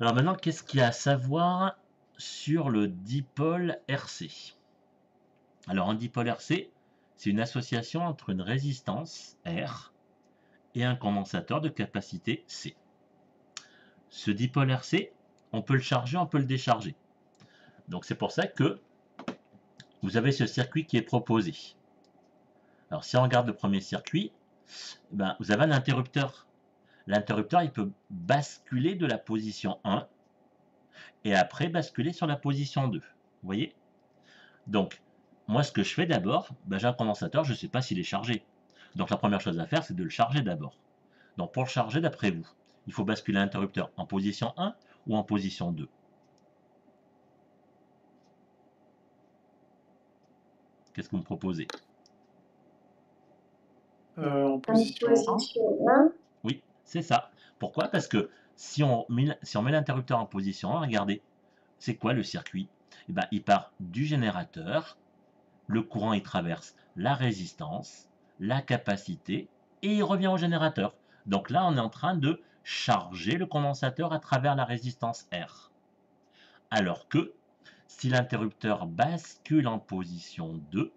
Alors maintenant, qu'est-ce qu'il y a à savoir sur le dipôle RC? Alors, un dipôle RC, c'est une association entre une résistance R et un condensateur de capacité C. Ce dipôle RC, on peut le charger, on peut le décharger. Donc c'est pour ça que vous avez ce circuit qui est proposé. Alors si on regarde le premier circuit, vous avez un interrupteur. L'interrupteur, il peut basculer de la position 1 et après basculer sur la position 2. Vous voyez? Donc, moi, ce que je fais d'abord, j'ai un condensateur, je ne sais pas s'il est chargé. Donc la première chose à faire, c'est de le charger d'abord. Donc pour le charger, d'après vous, il faut basculer l'interrupteur en position 1 ou en position 2? Qu'est-ce que vous me proposez? En position 1. Oui, c'est ça. Pourquoi? Parce que si on met l'interrupteur en position 1, regardez, c'est quoi le circuit? Il part du générateur, le courant il traverse la résistance, la capacité, et il revient au générateur. Donc là, on est en train de charger le condensateur à travers la résistance R. Alors que si l'interrupteur bascule en position 2,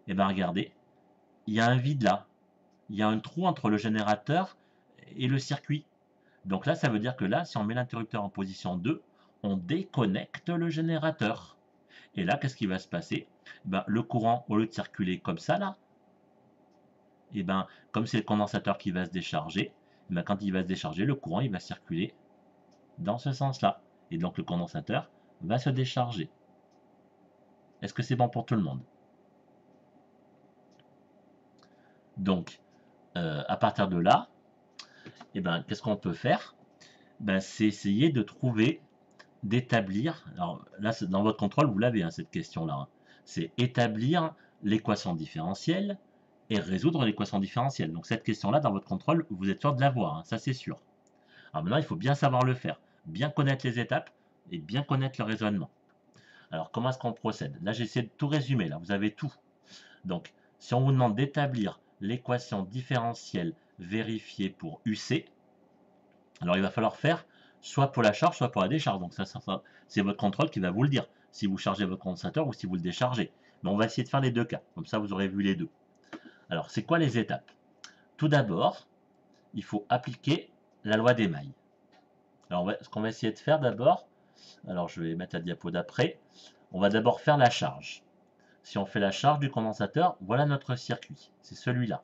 regardez, il y a un vide là. Il y a un trou entre le générateur et le circuit. Donc là, ça veut dire que là, si on met l'interrupteur en position 2, on déconnecte le générateur. Et là, qu'est-ce qui va se passer? Ben, le courant, au lieu de circuler comme ça, là, et ben, comme c'est le condensateur qui va se décharger, ben, quand il va se décharger, le courant il va circuler dans ce sens-là. Et donc le condensateur va se décharger. Est-ce que c'est bon pour tout le monde? Donc, à partir de là, eh ben, qu'est-ce qu'on peut faire? Ben, c'est essayer de trouver, d'établir, alors là, dans votre contrôle, vous l'avez, hein, cette question-là. Hein. C'est établir l'équation différentielle et résoudre l'équation différentielle. Donc cette question-là, dans votre contrôle, vous êtes sûr de l'avoir, hein, ça c'est sûr. Alors maintenant, il faut bien savoir le faire, bien connaître les étapes et bien connaître le raisonnement. Alors comment est-ce qu'on procède? Là, j'ai essayé de tout résumer, là, vous avez tout. Donc, si on vous demande d'établir l'équation différentielle vérifiée pour UC, alors il va falloir faire soit pour la charge, soit pour la décharge. Donc ça c'est votre contrôle qui va vous le dire, si vous chargez votre condensateur ou si vous le déchargez. Mais on va essayer de faire les deux cas, comme ça vous aurez vu les deux. Alors, c'est quoi les étapes? Tout d'abord, il faut appliquer la loi d'Émaille. Alors, ce qu'on va essayer de faire d'abord, alors je vais mettre la diapo d'après, on va d'abord faire la charge. Si on fait la charge du condensateur, voilà notre circuit, c'est celui-là.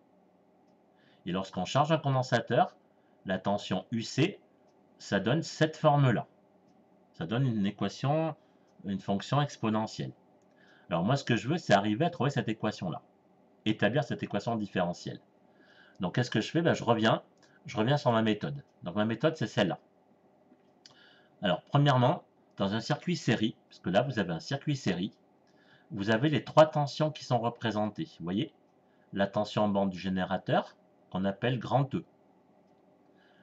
Et lorsqu'on charge un condensateur, la tension UC, ça donne cette forme-là. Ça donne une équation, une fonction exponentielle. Alors moi, ce que je veux, c'est arriver à trouver cette équation-là, établir cette équation différentielle. Donc, qu'est-ce que je fais? Ben, je reviens sur ma méthode. Donc, ma méthode, c'est celle-là. Alors, premièrement, dans un circuit série, parce que là, vous avez un circuit série, vous avez les trois tensions qui sont représentées. Vous voyez? La tension en bande du générateur, qu'on appelle grand E.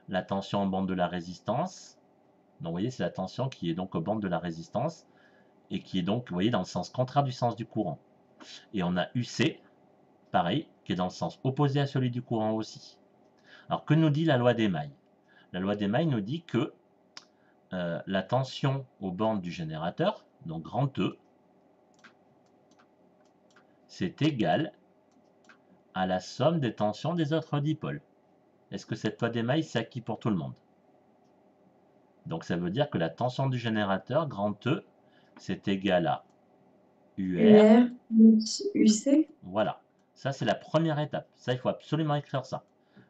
La tension en bande de la résistance. Donc, vous voyez, c'est la tension qui est donc aux bandes de la résistance et qui est donc, vous voyez, dans le sens contraire du sens du courant. Et on a UC, pareil, qui est dans le sens opposé à celui du courant aussi. Alors, que nous dit la loi d'Émaille? La loi d'Émaille nous dit que la tension aux bornes du générateur, donc grand E, c'est égal à la somme des tensions des autres dipôles. Est-ce que cette loi d'Émaille, c'est acquis pour tout le monde? Donc ça veut dire que la tension du générateur, grand E, c'est égal à UR. plus UC. Voilà. Ça, c'est la première étape. Ça, il faut absolument écrire ça.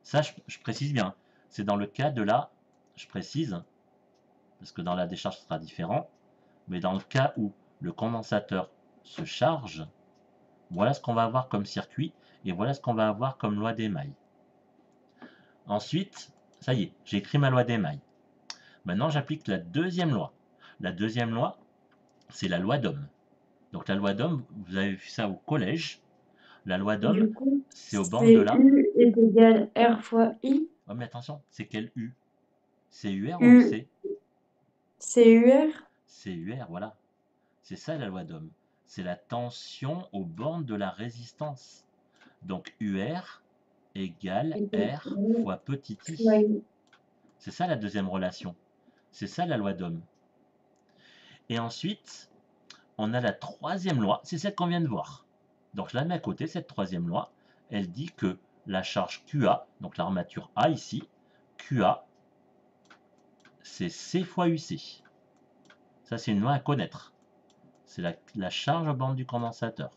Ça, je précise bien. C'est dans le cas de la... Je précise, parce que dans la décharge, ce sera différent. Mais dans le cas où le condensateur se charge, voilà ce qu'on va avoir comme circuit et voilà ce qu'on va avoir comme loi d'Émaille. Ensuite, ça y est, j'ai écrit ma loi d'Émaille. Maintenant, j'applique la deuxième loi. La deuxième loi, c'est la loi d'Ohm. Donc la loi d'Ohm, vous avez vu ça au collège. La loi d'Ohm, Du coup, c'est aux bornes de la... U est égal R fois I. Oh, mais attention, c'est quel U? C'est UR ou U, UC? c'est UR. C'est UR, voilà. C'est ça la loi d'Ohm. C'est la tension aux bornes de la résistance. Donc UR égale R fois petit i. C'est ça la deuxième relation. C'est ça la loi d'Ohm. Et ensuite, on a la troisième loi, c'est celle qu'on vient de voir. Donc je la mets à côté, cette troisième loi. Elle dit que la charge QA, donc l'armature A ici, QA, c'est C fois UC. Ça, c'est une loi à connaître. C'est la charge aux bornes du condensateur.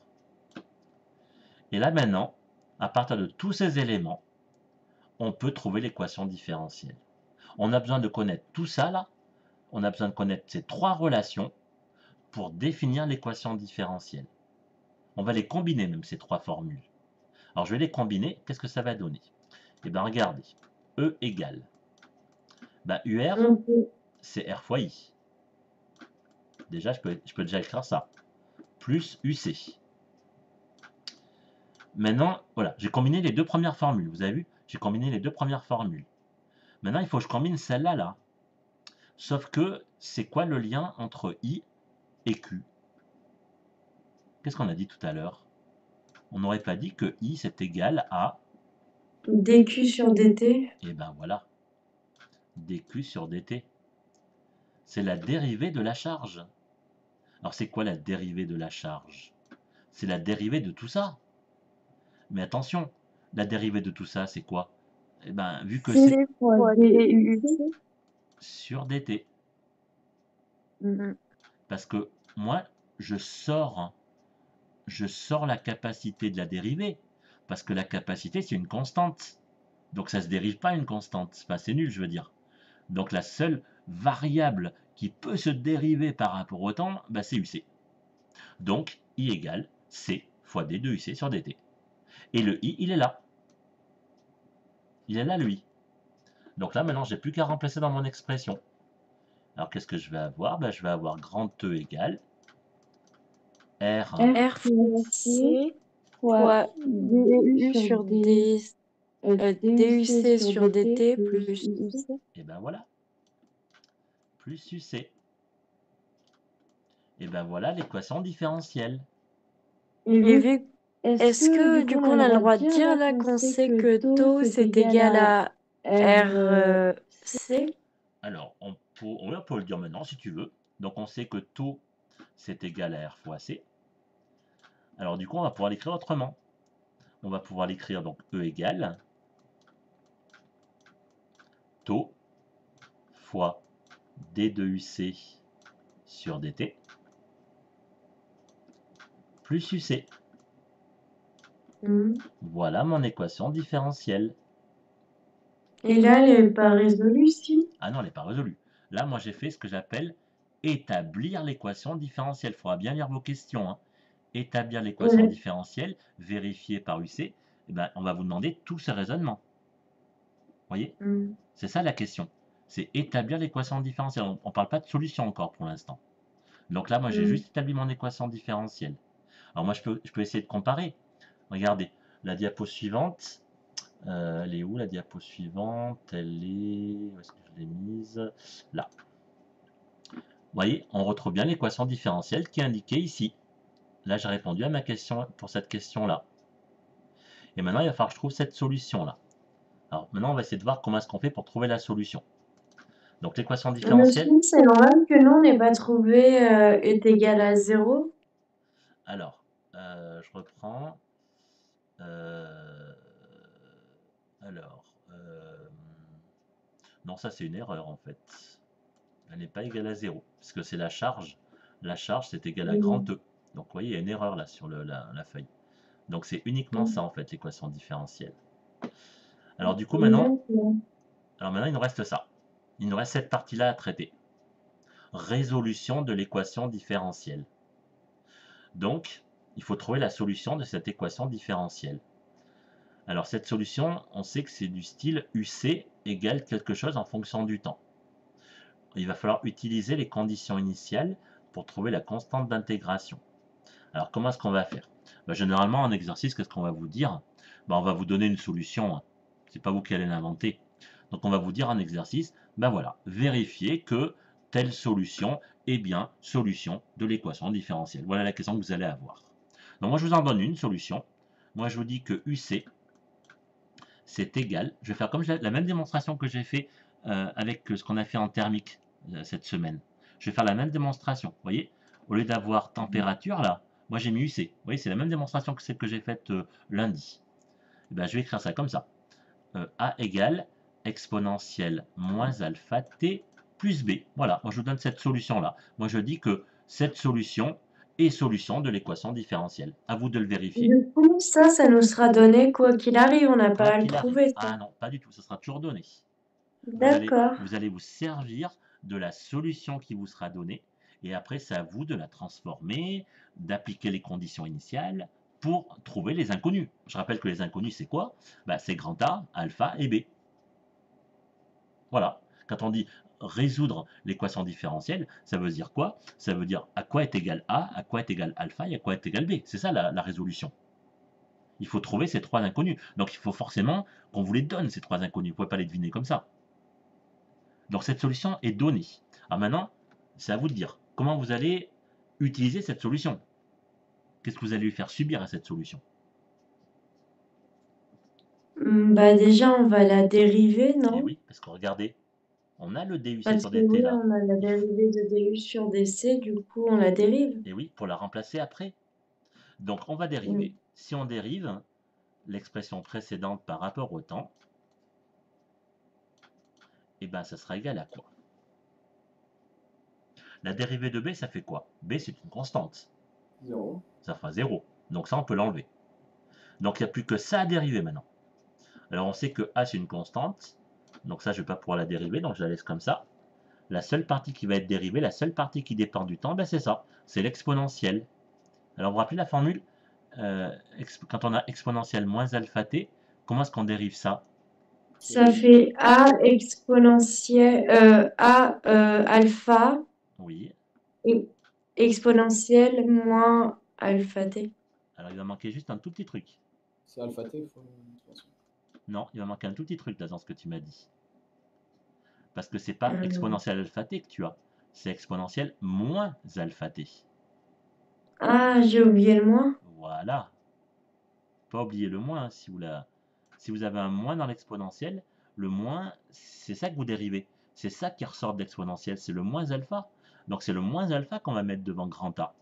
Et là maintenant, à partir de tous ces éléments, on peut trouver l'équation différentielle. On a besoin de connaître tout ça là. On a besoin de connaître ces trois relations pour définir l'équation différentielle. On va les combiner même ces trois formules. Alors je vais les combiner, qu'est-ce que ça va donner? Eh bien regardez, E égale, UR, c'est R fois I. Déjà, je peux déjà écrire ça. Plus UC. Maintenant, voilà, j'ai combiné les deux premières formules. Vous avez vu? J'ai combiné les deux premières formules. Maintenant, il faut que je combine celle-là, là. Sauf que, c'est quoi le lien entre I et Q? Qu'est-ce qu'on a dit tout à l'heure? On n'aurait pas dit que I, c'est égal à... dQ sur dt. Eh ben voilà. dQ sur dt. C'est la dérivée de la charge. Alors, c'est quoi la dérivée de la charge? C'est la dérivée de tout ça. Mais attention, la dérivée de tout ça, c'est quoi? Eh ben, vu que c'est C fois DUC. sur dt. Mhm. Parce que moi, je sors la capacité de la dérivée. Parce que la capacité, c'est une constante. Donc ça ne se dérive pas une constante. Enfin, c'est nul, je veux dire. Donc la seule variable qui peut se dériver par rapport au temps, bah, c'est UC. Donc I égale C fois D de UC sur dt. Et le I, il est là. Il est là, le I. Donc là, maintenant, j'ai plus qu'à remplacer dans mon expression. Alors, qu'est-ce que je vais avoir? Ben, je vais avoir grand E égale R. R fois C fois DU sur DUC sur DT plus UC. Et ben voilà. Plus UC. Et ben voilà l'équation différentielle. Et vu, est-ce que du coup on a le droit de dire là qu'on sait que taux c'est égal à RC? Alors, on peut le dire maintenant si tu veux. Donc, on sait que taux, c'est égal à R fois C. Alors, du coup, on va pouvoir l'écrire autrement. On va pouvoir l'écrire donc E égale taux fois D de UC sur dt plus UC. Voilà mon équation différentielle. Et là, elle n'est pas résolue, si? Ah non, elle n'est pas résolue. Là, moi, j'ai fait ce que j'appelle établir l'équation différentielle. Il faudra bien lire vos questions. Hein. Établir l'équation différentielle, vérifier par UC, eh ben, on va vous demander tous ces raisonnements. Vous voyez? C'est ça la question. C'est établir l'équation différentielle. On ne parle pas de solution encore pour l'instant. Donc là, moi, j'ai juste établi mon équation différentielle. Alors moi, je peux essayer de comparer. Regardez, la diapo suivante, elle est où la diapo suivante? Elle est... Où est-ce que je l'ai mise? Là. Vous voyez, on retrouve bien l'équation différentielle qui est indiquée ici. Là, j'ai répondu à ma question pour cette question-là. Et maintenant, il va falloir que je trouve cette solution-là. Alors maintenant, on va essayer de voir comment est-ce qu'on fait pour trouver la solution. Donc l'équation différentielle... C'est normal que nous, on n'ait pas trouvé est égal à 0. Alors, je reprends. Non, ça c'est une erreur en fait. Elle n'est pas égale à 0, puisque c'est la charge. La charge, c'est égal à grand E. Donc, vous voyez, il y a une erreur là sur la feuille. Donc, c'est uniquement ça en fait, l'équation différentielle. Alors, du coup, maintenant, il nous reste ça. Il nous reste cette partie-là à traiter. Résolution de l'équation différentielle. Donc, il faut trouver la solution de cette équation différentielle. Alors, cette solution, on sait que c'est du style UC égale quelque chose en fonction du temps. Il va falloir utiliser les conditions initiales pour trouver la constante d'intégration. Alors, comment est-ce qu'on va faire? Généralement, en exercice, qu'est-ce qu'on va vous dire? On va vous donner une solution. Hein. Ce n'est pas vous qui allez l'inventer. Donc, on va vous dire en exercice, voilà, vérifiez que telle solution est bien solution de l'équation différentielle. Voilà la question que vous allez avoir. Donc, moi, je vous en donne une solution. Moi, je vous dis que UC, c'est égal. Je vais faire comme la même démonstration que j'ai fait avec ce qu'on a fait en thermique cette semaine. Je vais faire la même démonstration. Vous voyez, au lieu d'avoir température là, moi j'ai mis UC. Vous voyez, c'est la même démonstration que celle que j'ai faite lundi. Et ben, je vais écrire ça comme ça. A égale exponentielle moins alpha t plus b. Voilà, moi je vous donne cette solution-là. Moi je dis que cette solution est solution de l'équation différentielle. À vous de le vérifier. Du coup, ça nous sera donné quoi qu'il arrive, on n'a pas à le trouver. Ah non, pas du tout, ça sera toujours donné. D'accord. Vous allez vous servir de la solution qui vous sera donnée et après c'est à vous de la transformer, d'appliquer les conditions initiales pour trouver les inconnus. Je rappelle que les inconnus c'est quoi? C'est grand A, alpha et B. Voilà. Quand on dit résoudre l'équation différentielle, ça veut dire quoi? Ça veut dire à quoi est égal A, à quoi est égal alpha et à quoi est égal B. C'est ça la résolution. Il faut trouver ces trois inconnus. Donc il faut forcément qu'on vous les donne, ces trois inconnus. Vous ne pouvez pas les deviner comme ça. Donc cette solution est donnée. Alors maintenant, c'est à vous de dire comment vous allez utiliser cette solution. Qu'est-ce que vous allez lui faire subir à cette solution? Déjà, on va la dériver, non? Et oui, parce que regardez, on a le DUC Parce sur que dt oui, là. on a la dérivée de DU sur DC, du coup, on la dérive. Et oui, pour la remplacer après. Donc on va dériver. Si on dérive l'expression précédente par rapport au temps, et ben ça sera égal à quoi? La dérivée de b, ça fait quoi? B, c'est une constante. 0. Ça fera 0. Donc ça, on peut l'enlever. Donc il n'y a plus que ça à dériver maintenant. Alors on sait que a, c'est une constante. Donc ça, je ne vais pas pouvoir la dériver, donc je la laisse comme ça. La seule partie qui va être dérivée, la seule partie qui dépend du temps, ben c'est ça. C'est l'exponentielle. Alors vous vous rappelez la formule? Quand on a exponentielle moins alpha t, comment est-ce qu'on dérive ça? Ça fait A exponentielle, alpha Oui. exponentielle moins alpha t. Alors il va manquer juste un tout petit truc. C'est alpha t, faut... de toute façon. Non, il va manquer un tout petit truc là dans ce que tu m'as dit. Parce que c'est pas Euh, exponentielle alpha t que tu as. C'est exponentielle moins alpha t. Ah, j'ai oublié le moins. Voilà. Pas oublier le moins. Si vous avez un moins dans l'exponentielle, le moins, c'est ça que vous dérivez. C'est ça qui ressort de l'exponentielle. C'est le moins alpha. Donc c'est le moins alpha qu'on va mettre devant grand A.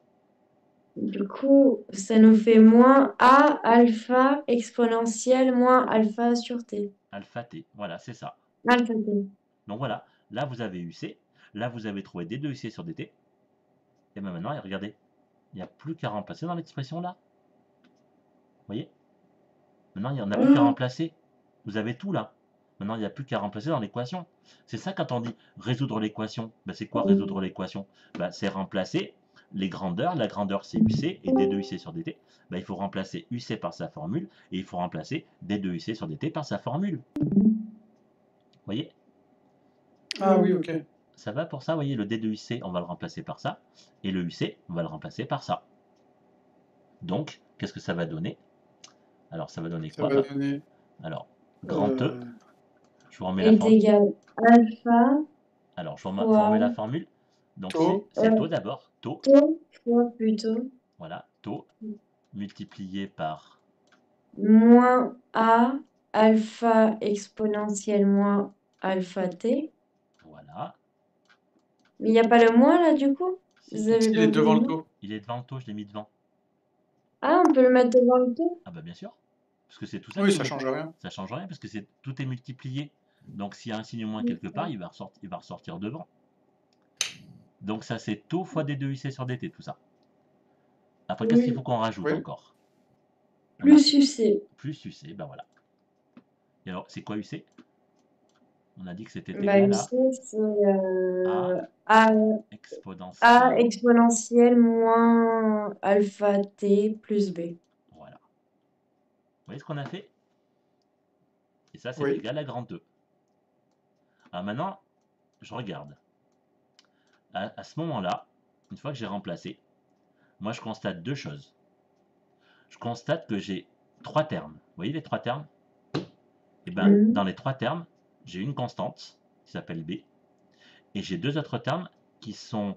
Du coup, ça nous fait moins A alpha exponentielle moins alpha sur t. Alpha t. Voilà, c'est ça. Alpha t. Donc voilà. Là, vous avez UC. Là, vous avez trouvé d2UC sur dt. Et bien maintenant, regardez. Il n'y a plus qu'à remplacer dans l'expression là. Vous voyez? Maintenant, il n'y en a plus qu'à remplacer. Vous avez tout là. Maintenant, il n'y a plus qu'à remplacer dans l'équation. C'est ça quand on dit résoudre l'équation. Ben, c'est quoi résoudre l'équation? Ben, c'est remplacer les grandeurs. La grandeur, c'est UC et D2UC sur DT. Ben, il faut remplacer UC par sa formule et il faut remplacer D2UC sur DT par sa formule. Vous voyez? Ah oui, ok. Ça va pour ça, vous voyez, le D2UC, on va le remplacer par ça. Et le UC, on va le remplacer par ça. Donc, qu'est-ce que ça va donner? Alors, ça va donner Ça quoi? va donner. Alors, grand E, je vous remets la Est formule. égal alpha Alors, je vous remets la formule. Donc, Taux. c'est taux d'abord. Taux, taux fois plutôt voilà, taux multiplié par, moins A alpha exponentielle moins alpha t. voilà. Mais il n'y a pas le moins là du coup? Si, Vous si, avez Il pas est oublié devant le le moins? taux. il est devant le taux, je l'ai mis devant. Ah, on peut le mettre devant le taux? Ah bah bien sûr, parce que c'est tout ça. Oui, qui ça est- change rien. Ça change rien, parce que tout est multiplié. Donc, s'il y a un signe moins quelque part, il va ressortir devant. Donc, ça, c'est taux fois D2UC sur DT, tout ça. Après, qu'est-ce qu'il faut qu'on rajoute Oui. encore? Plus UC. Plus UC, ben voilà. Et alors, c'est quoi UC? On a dit que c'était Bah, égal à UC, c'est A A exponentielle. exponentielle moins alpha t plus b. Voilà. Vous voyez ce qu'on a fait? Et ça, c'est Oui. égal à grand E. Alors maintenant, je regarde. À ce moment-là, une fois que j'ai remplacé, moi, je constate deux choses. Je constate que j'ai trois termes. Vous voyez les trois termes? Et bien, dans les trois termes, j'ai une constante qui s'appelle B. Et j'ai deux autres termes qui sont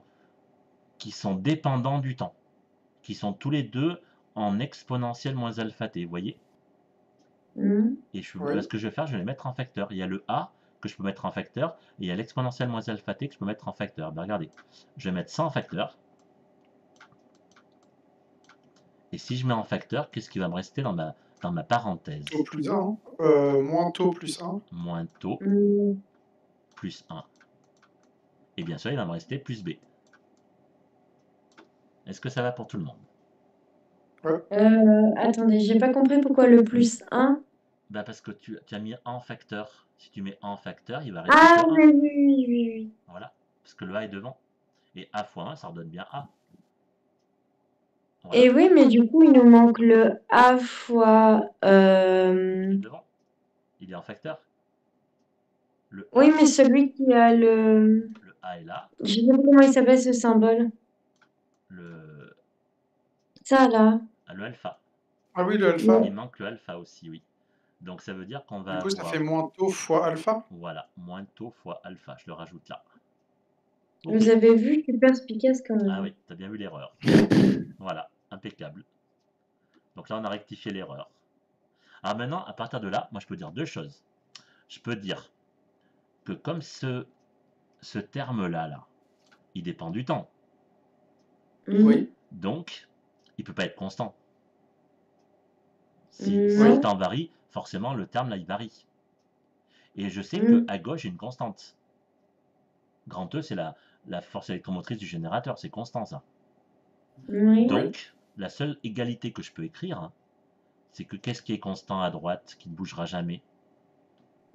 dépendants du temps. Qui sont tous les deux en exponentielle moins alpha t. Vous voyez? Et Oui. ce que je vais faire, je vais les mettre en facteur. Il y a le A que je peux mettre en facteur, et il y a l'exponentielle moins alpha t que je peux mettre en facteur. Ben, regardez, je vais mettre ça en facteur. Et si je mets en facteur, qu'est-ce qui va me rester dans ma parenthèse? Taux plus 1. Moins taux plus 1. Moins taux plus 1. Et bien sûr, il va me rester plus B. Est-ce que ça va pour tout le monde? Attendez, j'ai pas compris pourquoi le plus 1. Ben parce que tu as mis en facteur. Si tu mets en facteur, il va rester Ah que 1. oui, oui, oui, oui, oui. Voilà, parce que le A est devant. Et A fois 1, ça redonne bien A. Voilà. Et oui, mais du coup, il nous manque le A fois... Il est devant. Il est en facteur. Le A, Oui, mais celui qui a le A est là. Je sais pas comment il s'appelle ce symbole. Le, Ça, là. le alpha. Ah oui, le alpha. Il manque le alpha aussi, oui. Donc ça veut dire qu'on va Du coup, ça avoir... fait moins taux fois alpha. Voilà, moins taux fois alpha. Je le rajoute là. Vous Ok. avez vu, je suis perspicace quand même. Ah oui, tu as bien vu l'erreur. Voilà, impeccable. Donc là, on a rectifié l'erreur. Alors maintenant, à partir de là, moi, je peux dire deux choses. Je peux dire que comme ce terme-là, là, il dépend du temps. Oui. Donc, il ne peut pas être constant. Si Non. le temps varie, forcément, le terme, là, il varie. Et je sais que Mm. à gauche, j'ai une constante. Grand E, c'est la force électromotrice du générateur, c'est constant ça. Oui. Donc, la seule égalité que je peux écrire, hein, c'est que qu'est-ce qui est constant à droite, qui ne bougera jamais?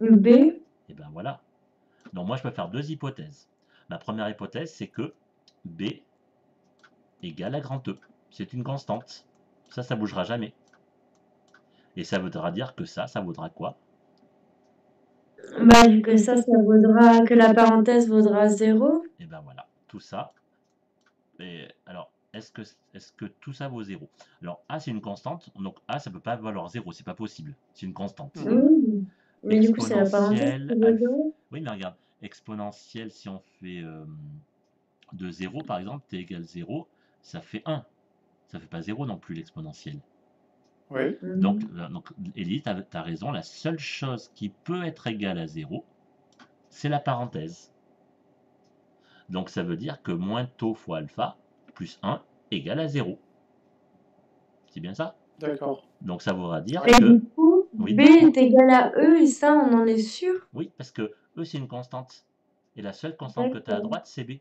B. Et ben voilà. Donc moi, je peux faire deux hypothèses. Ma première hypothèse, c'est que B égale à grand E. C'est une constante. Ça bougera jamais. Et ça voudra dire que ça vaudra quoi? Bah, que ça vaudra, que la parenthèse vaudra 0. Et ben voilà, tout ça. Et alors, est-ce que tout ça vaut 0? Alors, A, c'est une constante, donc A, ça peut pas valoir 0, c'est pas possible. C'est une constante. Oui. Mais du coup, c'est la parenthèse qui Exponentielle, vaut 0. oui, mais regarde, exponentielle, si on fait de 0, par exemple, t égale 0, ça fait 1. Ça fait pas 0 non plus, l'exponentielle. Oui. Donc Élie, tu as raison, la seule chose qui peut être égale à 0, c'est la parenthèse. Donc ça veut dire que moins tau fois alpha plus 1 égale à 0. C'est bien ça? D'accord. Donc ça voudra dire Et que... du coup, Oui. B est égal à E, et ça, on en est sûr? Oui, parce que E, c'est une constante. Et la seule constante que tu as à droite, c'est B.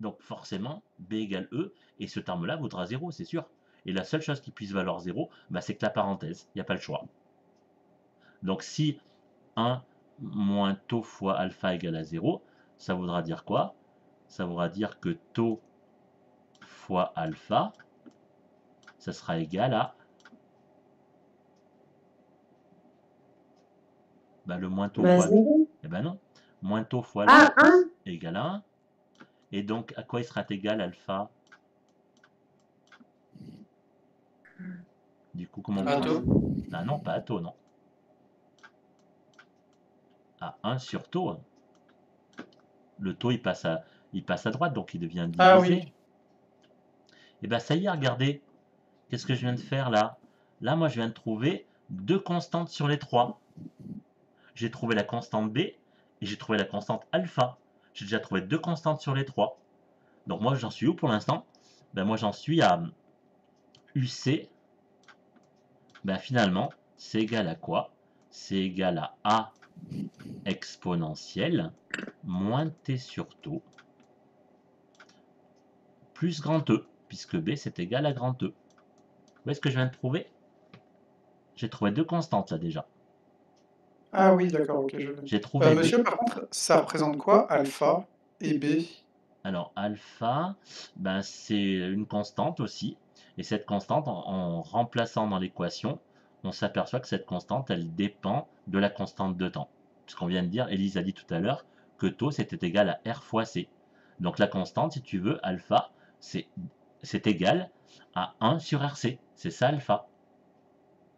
Donc forcément, B égale E, et ce terme-là vaudra 0, c'est sûr. Et la seule chose qui puisse valoir 0, bah, c'est que la parenthèse, il n'y a pas le choix. Donc si 1 moins tau fois alpha égale à 0, ça voudra dire quoi? Ça voudra dire que tau fois alpha, ça sera égal à le moins tau Bah, fois alpha. 0. Eh ben non. Moins tau fois Ah, alpha 1. égale à 1. Et donc, à quoi il sera égal alpha? Du coup, comment on À fait? tau. Ah non, pas à tau, non. À 1 sur tau. Le taux, il passe à droite, donc il devient divisé. Ah oui. Et bien, ça y est, regardez. Qu'est-ce que je viens de faire là? Là, moi, je viens de trouver deux constantes sur les trois. J'ai trouvé la constante B et j'ai trouvé la constante alpha. J'ai déjà trouvé deux constantes sur les trois. Donc moi, j'en suis où pour l'instant? Ben, moi, j'en suis à UC. Ben, finalement, c'est égal à quoi? C'est égal à A exponentielle moins T sur tau plus grand E, puisque B, c'est égal à grand E. Vous voyez ce que je viens de trouver? J'ai trouvé deux constantes là déjà. Ah oui, d'accord, ok, je J'ai trouvé B. Monsieur, par contre, ça représente quoi, alpha et B? Alors alpha, ben, c'est une constante aussi. Et cette constante, en remplaçant dans l'équation, on s'aperçoit que cette constante, elle dépend de la constante de temps. Puisqu'on vient de dire, Élise a dit tout à l'heure, que tau, c'était égal à R fois C. Donc la constante, si tu veux, alpha, c'est égal à 1 sur RC. C'est ça alpha.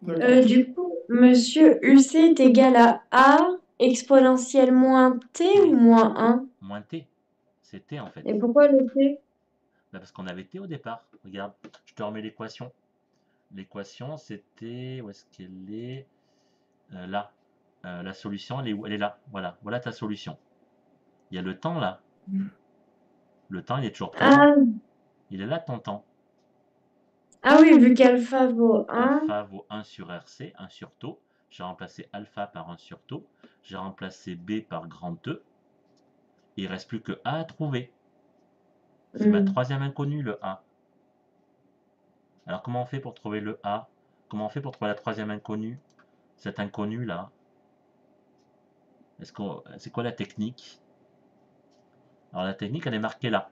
D'accord. Du coup, monsieur, UC est égal à A exponentielle moins T ou moins 1? Moins T. C'est T en fait. Et pourquoi le T? Ben, parce qu'on avait T au départ. Regarde, je te remets l'équation. L'équation, c'était... Où est-ce qu'elle est? Là. La solution, elle est là. Voilà. Voilà ta solution. Il y a le temps là. Le temps, il est toujours présent. Ah, Il est là ton temps. ah oui, vu qu'alpha vaut 1. Alpha vaut 1 sur RC, 1 sur tau. J'ai remplacé alpha par 1 sur tau. J'ai remplacé B par grand E. Il ne reste plus que A à trouver. C'est ma troisième inconnue, le A. Alors comment on fait pour trouver le A? Comment on fait pour trouver la troisième inconnue? Cette inconnue là. C'est quoi la technique? Alors la technique, elle est marquée là.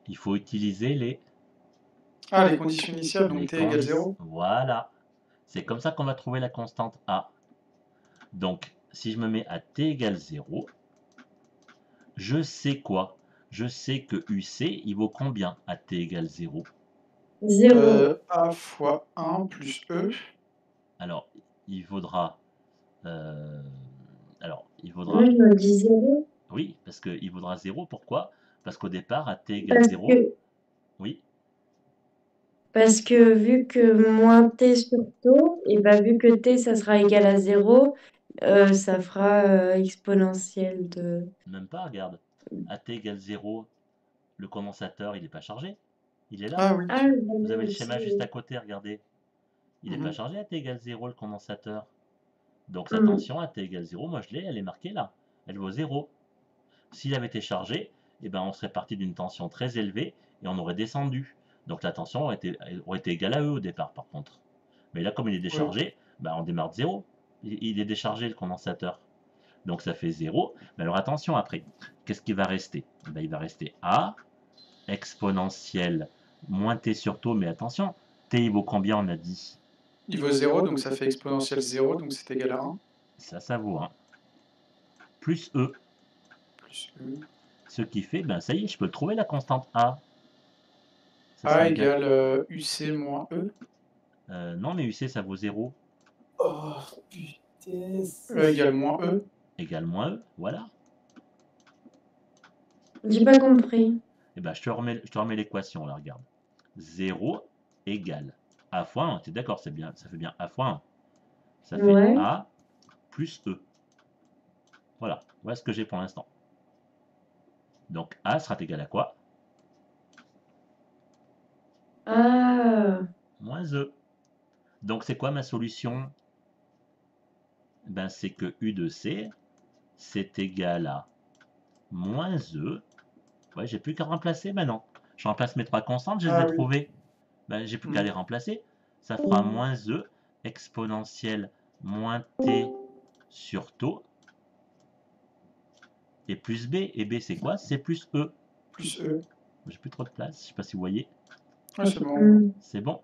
Il faut utiliser les Les conditions initiales, donc T égale 0. Voilà. C'est comme ça qu'on va trouver la constante A. Donc, si je me mets à T égale 0, je sais quoi? Je sais que UC, il vaut combien à T égale 0? 0. A fois 1 plus E. Alors, il vaudra... Moi, je me dis 0. Oui, parce qu'il vaudra 0. Pourquoi? Parce qu'au départ, à T égale 0... Oui. Parce que vu que moins T sur tau, et bah, vu que T, ça sera égal à 0, ça fera exponentielle de... Même pas, regarde. À T égale 0, le condensateur, il n'est pas chargé. Il est là. Ah oui. Ah, Vous avez le aussi, schéma juste à côté, regardez. Il n'est pas Mhm. chargé à T égale 0, le condensateur. Donc sa tension à t égale 0, moi je l'ai, elle est marquée là. Elle vaut 0. S'il avait été chargé, eh ben, on serait parti d'une tension très élevée et on aurait descendu. Donc la tension aurait été égale à E au départ par contre. Mais là, comme il est déchargé, ben, on démarre de 0. Il est déchargé le condensateur. Donc ça fait 0. Mais alors attention après, qu'est-ce qui va rester? Ben, il va rester A exponentielle moins t sur taux. Mais attention, t il vaut combien on a dit? Il vaut 0, donc ça fait exponentielle 0, donc c'est égal à 1. Ça vaut 1. Plus E. Plus E. Ce qui fait, ben ça y est, je peux le trouver la constante A. Ça A sera égale UC moins E. Non, mais UC ça vaut 0. Oh, putain. E égale moins E. Égale moins E, voilà. J'ai pas compris. Et ben je te remets l'équation là, regarde. 0 égale A fois 1. Tu es d'accord, ça fait bien A fois 1. Ça fait A plus E. Voilà ce que j'ai pour l'instant. Donc A sera égal à quoi? Moins E. Donc c'est quoi ma solution? Ben, c'est que U de C, c'est égal à moins E. Ouais, j'ai plus qu'à remplacer maintenant. Je remplace mes trois constantes, je les ai trouvées. Ben, j'ai plus qu'à les remplacer. Ça fera moins E exponentielle moins T sur taux. Et plus B. Et B, c'est quoi? C'est plus E. Plus E. J'ai plus trop de place. Je sais pas si vous voyez. Ah, c'est bon. C'est bon.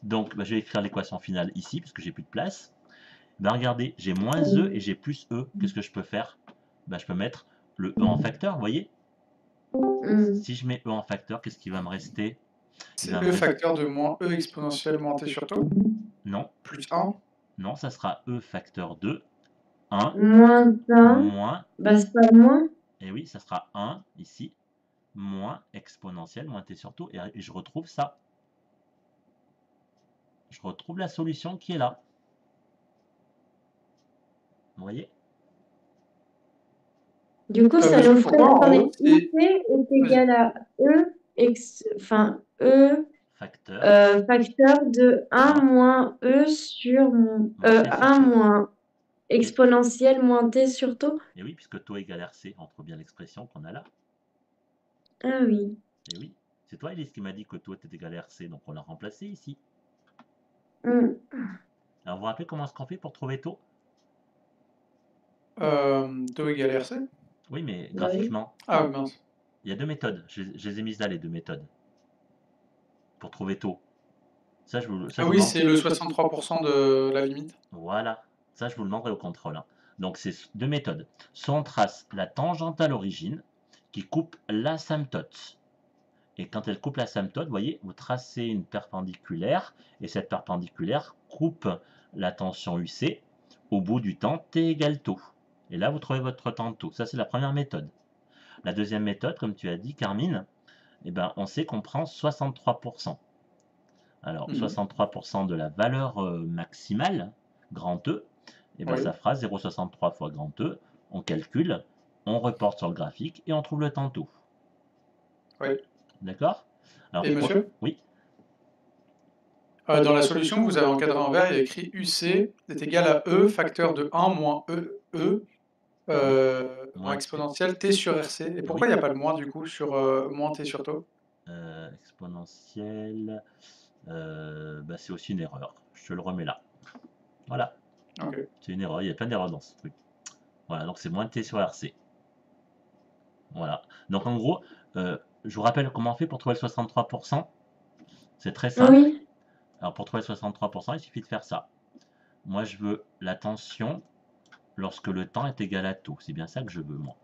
Donc, ben, je vais écrire l'équation finale ici, parce que j'ai plus de place. Ben, regardez, j'ai moins E et j'ai plus E. Qu'est-ce que je peux faire? Ben, je peux mettre le E en facteur, vous voyez? Si je mets E en facteur, qu'est-ce qui va me rester? C'est E facteur de moins E exponentielle moins T sur taux? Non. Plus 1? Non, ça sera E facteur de 1. Moins 1. Moins. Bah, c'est pas moins. Et oui, ça sera 1 ici. Moins exponentielle moins T sur taux. Et je retrouve ça. Je retrouve la solution qui est là. Vous voyez? Du coup, ça nous ferait qu'on est UT est égal à E, E facteur de 1 moins E sur 1 moins exponentielle moins T sur taux. Et oui, puisque taux égale RC, on trouve bien l'expression qu'on a là. Ah oui. Et oui, c'est toi, Elise, qui m'a dit que taux était égal à RC, donc on l'a remplacé ici. Alors, vous vous rappelez comment est-ce qu'on fait pour trouver taux? Taux égale RC? Oui, mais graphiquement. Ah, mince. Il y a deux méthodes. Je les ai mises là, les deux méthodes. Pour trouver taux. Ça, oui, c'est le 63% de la limite. Voilà. Ça, je vous le demanderai au contrôle. Hein. Donc, c'est deux méthodes. Soit on trace la tangente à l'origine qui coupe l'asymptote. Et quand elle coupe l'asymptote, vous voyez, vous tracez une perpendiculaire et cette perpendiculaire coupe la tension UC au bout du temps T égale taux. Et là, vous trouvez votre temps de taux. Ça, c'est la première méthode. La deuxième méthode, comme tu as dit, Carmine, eh ben, on sait qu'on prend 63%. Alors, 63% de la valeur maximale, grand E, eh ben, ça fera 0,63 fois grand E. On calcule, on reporte sur le graphique et on trouve le temps de taux. Oui. D'accord? Et monsieur? Oui. Dans la solution que vous avez encadrée en vert, il y a écrit UC est égal à E facteur de 1 moins moins exponentielle T sur RC. Et pourquoi il n'y a pas le moins du coup sur moins T sur taux? Exponentielle, bah, c'est aussi une erreur. Je te le remets là. Voilà. Okay. C'est une erreur, il y a plein d'erreurs dans ce truc. Voilà, donc c'est moins T sur RC. Voilà. Donc en gros, je vous rappelle comment on fait pour trouver le 63%. C'est très simple. Oui. Alors pour trouver le 63%, il suffit de faire ça. Moi, je veux la tension lorsque le temps est égal à taux. C'est bien ça que je veux, moi.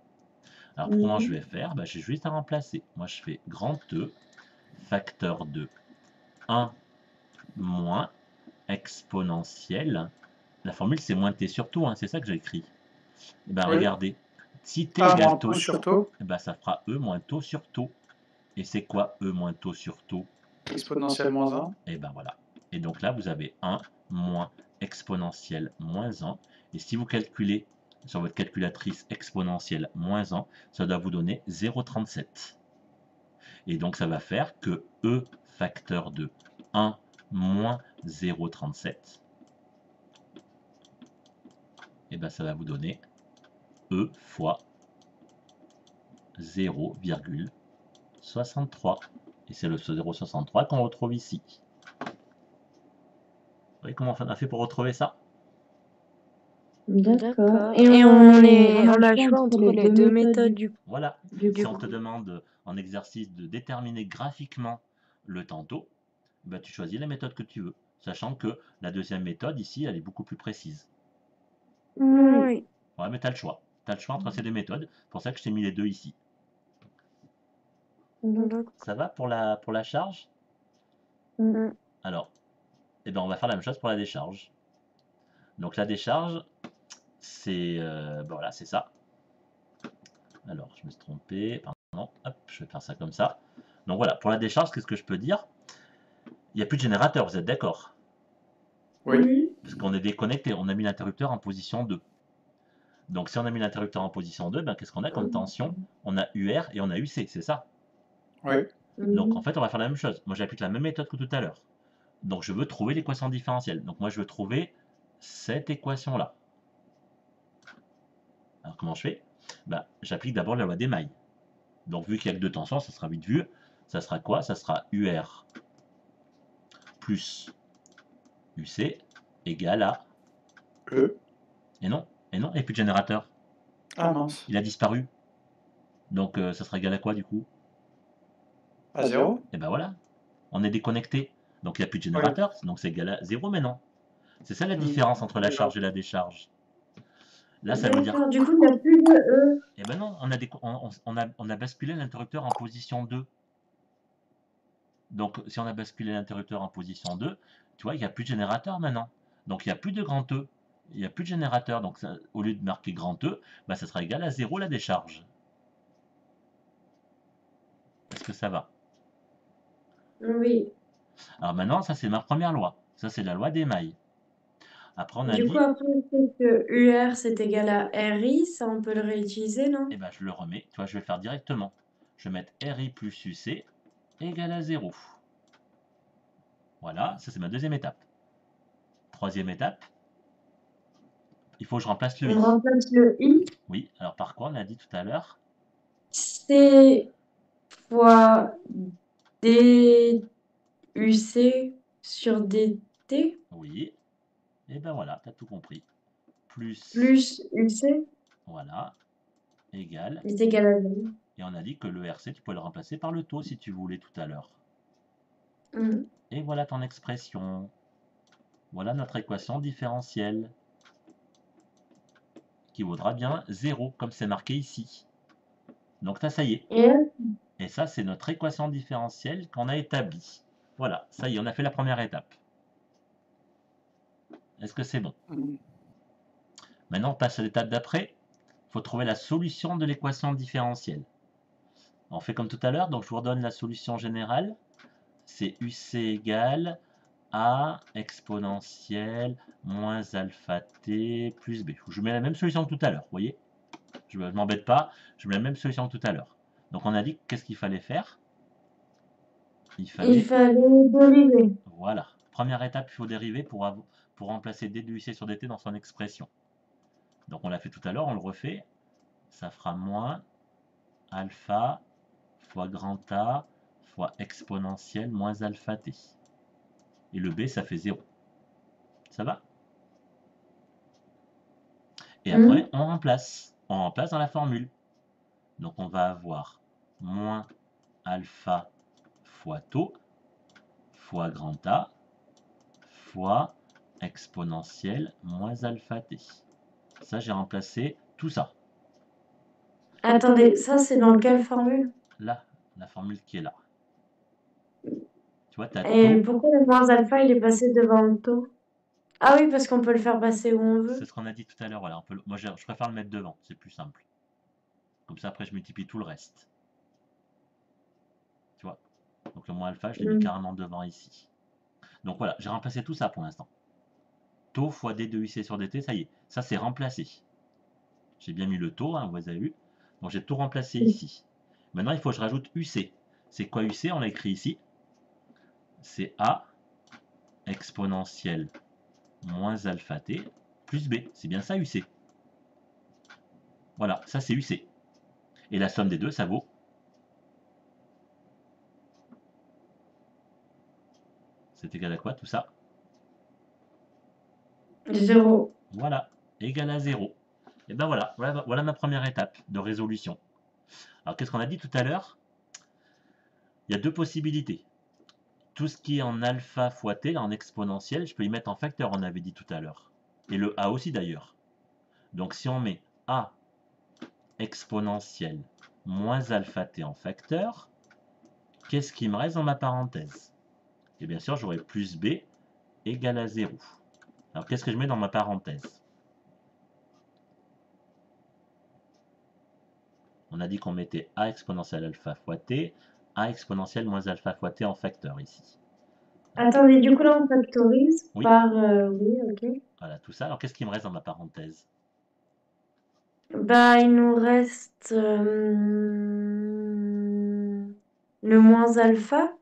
Alors comment je vais faire? Bah, j'ai juste à remplacer. Moi, je fais grand E facteur de 1 moins exponentielle. La formule, c'est moins T sur taux, hein, c'est ça que j'ai écrit. Et ben regardez, si T égale taux sur taux, et ben, ça fera E moins taux sur taux. Et c'est quoi E moins taux sur taux? Exponentielle moins 1. Et ben voilà. Et donc là, vous avez 1 moins exponentielle moins 1. Et si vous calculez sur votre calculatrice exponentielle moins 1, ça doit vous donner 0,37. Et donc ça va faire que E facteur de 1 moins 0,37 et ben ça va vous donner E fois 0,63. Et c'est le 0,63 qu'on retrouve ici. Vous voyez comment on a fait pour retrouver ça? D'accord. Et on a le choix entre les deux méthodes du coup. Voilà. Du Si coup. on te demande en exercice de déterminer graphiquement le tantôt, ben tu choisis la méthode que tu veux, sachant que la deuxième méthode ici, elle est beaucoup plus précise. Oui. Ouais, mais tu as le choix. Tu as le choix entre ces deux méthodes. C'est pour ça que je t'ai mis les deux ici. Ça va pour la charge? Alors, eh ben, on va faire la même chose pour la décharge. Donc la décharge, c'est voilà, c'est ça. Alors, je me suis trompé. Pardon. Hop, je vais faire ça comme ça. Donc voilà, pour la décharge, qu'est-ce que je peux dire? Il n'y a plus de générateur, vous êtes d'accord? Oui. Parce qu'on est déconnecté, on a mis l'interrupteur en position 2. Donc si on a mis l'interrupteur en position 2, ben, qu'est-ce qu'on a comme tension? On a UR et on a UC, c'est ça? Oui. Donc en fait, on va faire la même chose. Moi, j'applique la même méthode que tout à l'heure. Donc je veux trouver l'équation différentielle. Donc moi, je veux trouver cette équation-là. Alors comment je fais? Ben, j'applique d'abord la loi des mailles. Donc vu qu'il n'y a que deux tensions, ça sera vite vu. Ça sera quoi? Ça sera UR plus UC égale à E. Et non, et non, et plus de générateur. Ah mince. Il a disparu. Donc ça sera égal à quoi du coup? À 0. Et ben voilà, on est déconnecté. Donc il n'y a plus de générateur, donc c'est égal à 0 maintenant. C'est ça la différence entre la charge et la décharge. Là, ça veut dire. Du coup, il n'y a plus de E. Eh ben non, on a basculé l'interrupteur en position 2. Donc si on a basculé l'interrupteur en position 2, tu vois, il n'y a plus de générateur maintenant. Donc il n'y a plus de grand E. Il n'y a plus de générateur. Donc ça, au lieu de marquer grand E, bah, ça sera égal à 0 la décharge. Est-ce que ça va? Oui. Alors maintenant, ça c'est ma première loi. Ça c'est la loi des mailles. Après on a Du dit, coup, après, c'est que UR c'est égal à RI, ça on peut le réutiliser, non? eh ben je le remets, tu vois, je vais le faire directement. Je vais mettre RI plus UC égale à 0. Voilà, ça c'est ma deuxième étape. Troisième étape, il faut que je remplace le I. On remplace le I. Oui, alors par quoi on a dit tout à l'heure? C fois DUC sur DT Oui, et ben voilà, tu as tout compris. Plus UC voilà, égale. est égal à 0. Et on a dit que le RC, tu peux le remplacer par le taux si tu voulais tout à l'heure. Et voilà ton expression. Voilà notre équation différentielle. Qui vaudra bien 0, comme c'est marqué ici. Donc ça y est. Et ça, c'est notre équation différentielle qu'on a établie. Voilà, ça y est, on a fait la première étape. Est-ce que c'est bon? Maintenant, on passe à l'étape d'après. Il faut trouver la solution de l'équation différentielle. On fait comme tout à l'heure, donc je vous redonne la solution générale. C'est UC égale A exponentielle moins alpha t plus B. Je mets la même solution que tout à l'heure, vous voyez? Je ne m'embête pas, je mets la même solution que tout à l'heure. Donc on a dit qu'est-ce qu'il fallait faire? Il fallait dériver. Voilà. Première étape, il faut dériver pour remplacer d de UC sur dt dans son expression. Donc on l'a fait tout à l'heure, on le refait. Ça fera moins alpha fois grand A fois exponentielle moins alpha t. Et le B, ça fait 0. Ça va? Et après, on remplace. On remplace dans la formule. Donc on va avoir moins alpha fois taux fois grand A fois exponentielle moins alpha t. Ça, j'ai remplacé tout ça. Attendez, ça c'est dans quelle formule? Là, la formule qui est là. Tu vois, tu as Et taux. pourquoi le moins alpha il est passé devant le taux? Ah oui, parce qu'on peut le faire passer où on veut. C'est ce qu'on a dit tout à l'heure. Voilà, moi, je préfère le mettre devant, c'est plus simple. Comme ça, après, je multiplie tout le reste. Tu vois? Donc le moins alpha, je l'ai mis carrément devant ici. Donc voilà, j'ai remplacé tout ça pour l'instant. Taux fois d de UC sur dt, ça y est. Ça, c'est remplacé. J'ai bien mis le taux, hein, vous avez vu. Donc j'ai tout remplacé ici. Maintenant, il faut que je rajoute UC. C'est quoi UC? On l'a écrit ici. C'est A exponentielle moins alpha t plus B. C'est bien ça UC. Voilà, ça c'est UC. Et la somme des deux, ça vaut. C'est égal à quoi tout ça? 0. Voilà, égal à 0. Et ben voilà, voilà ma première étape de résolution. Alors qu'est-ce qu'on a dit tout à l'heure? Il y a deux possibilités. Tout ce qui est en alpha fois t, en exponentiel, je peux y mettre en facteur, on avait dit tout à l'heure. Et le a aussi d'ailleurs. Donc si on met a exponentielle moins alpha t en facteur, qu'est-ce qui me reste dans ma parenthèse? Et bien sûr, j'aurai plus b égale à 0. Alors qu'est-ce que je mets dans ma parenthèse? On a dit qu'on mettait a exponentielle alpha fois t, a exponentielle moins alpha fois t en facteur ici. Attendez, du coup là on factorise Oui. par... oui, ok. Voilà, tout ça. Alors qu'est-ce qui me reste dans ma parenthèse? Bah, il nous reste le moins alpha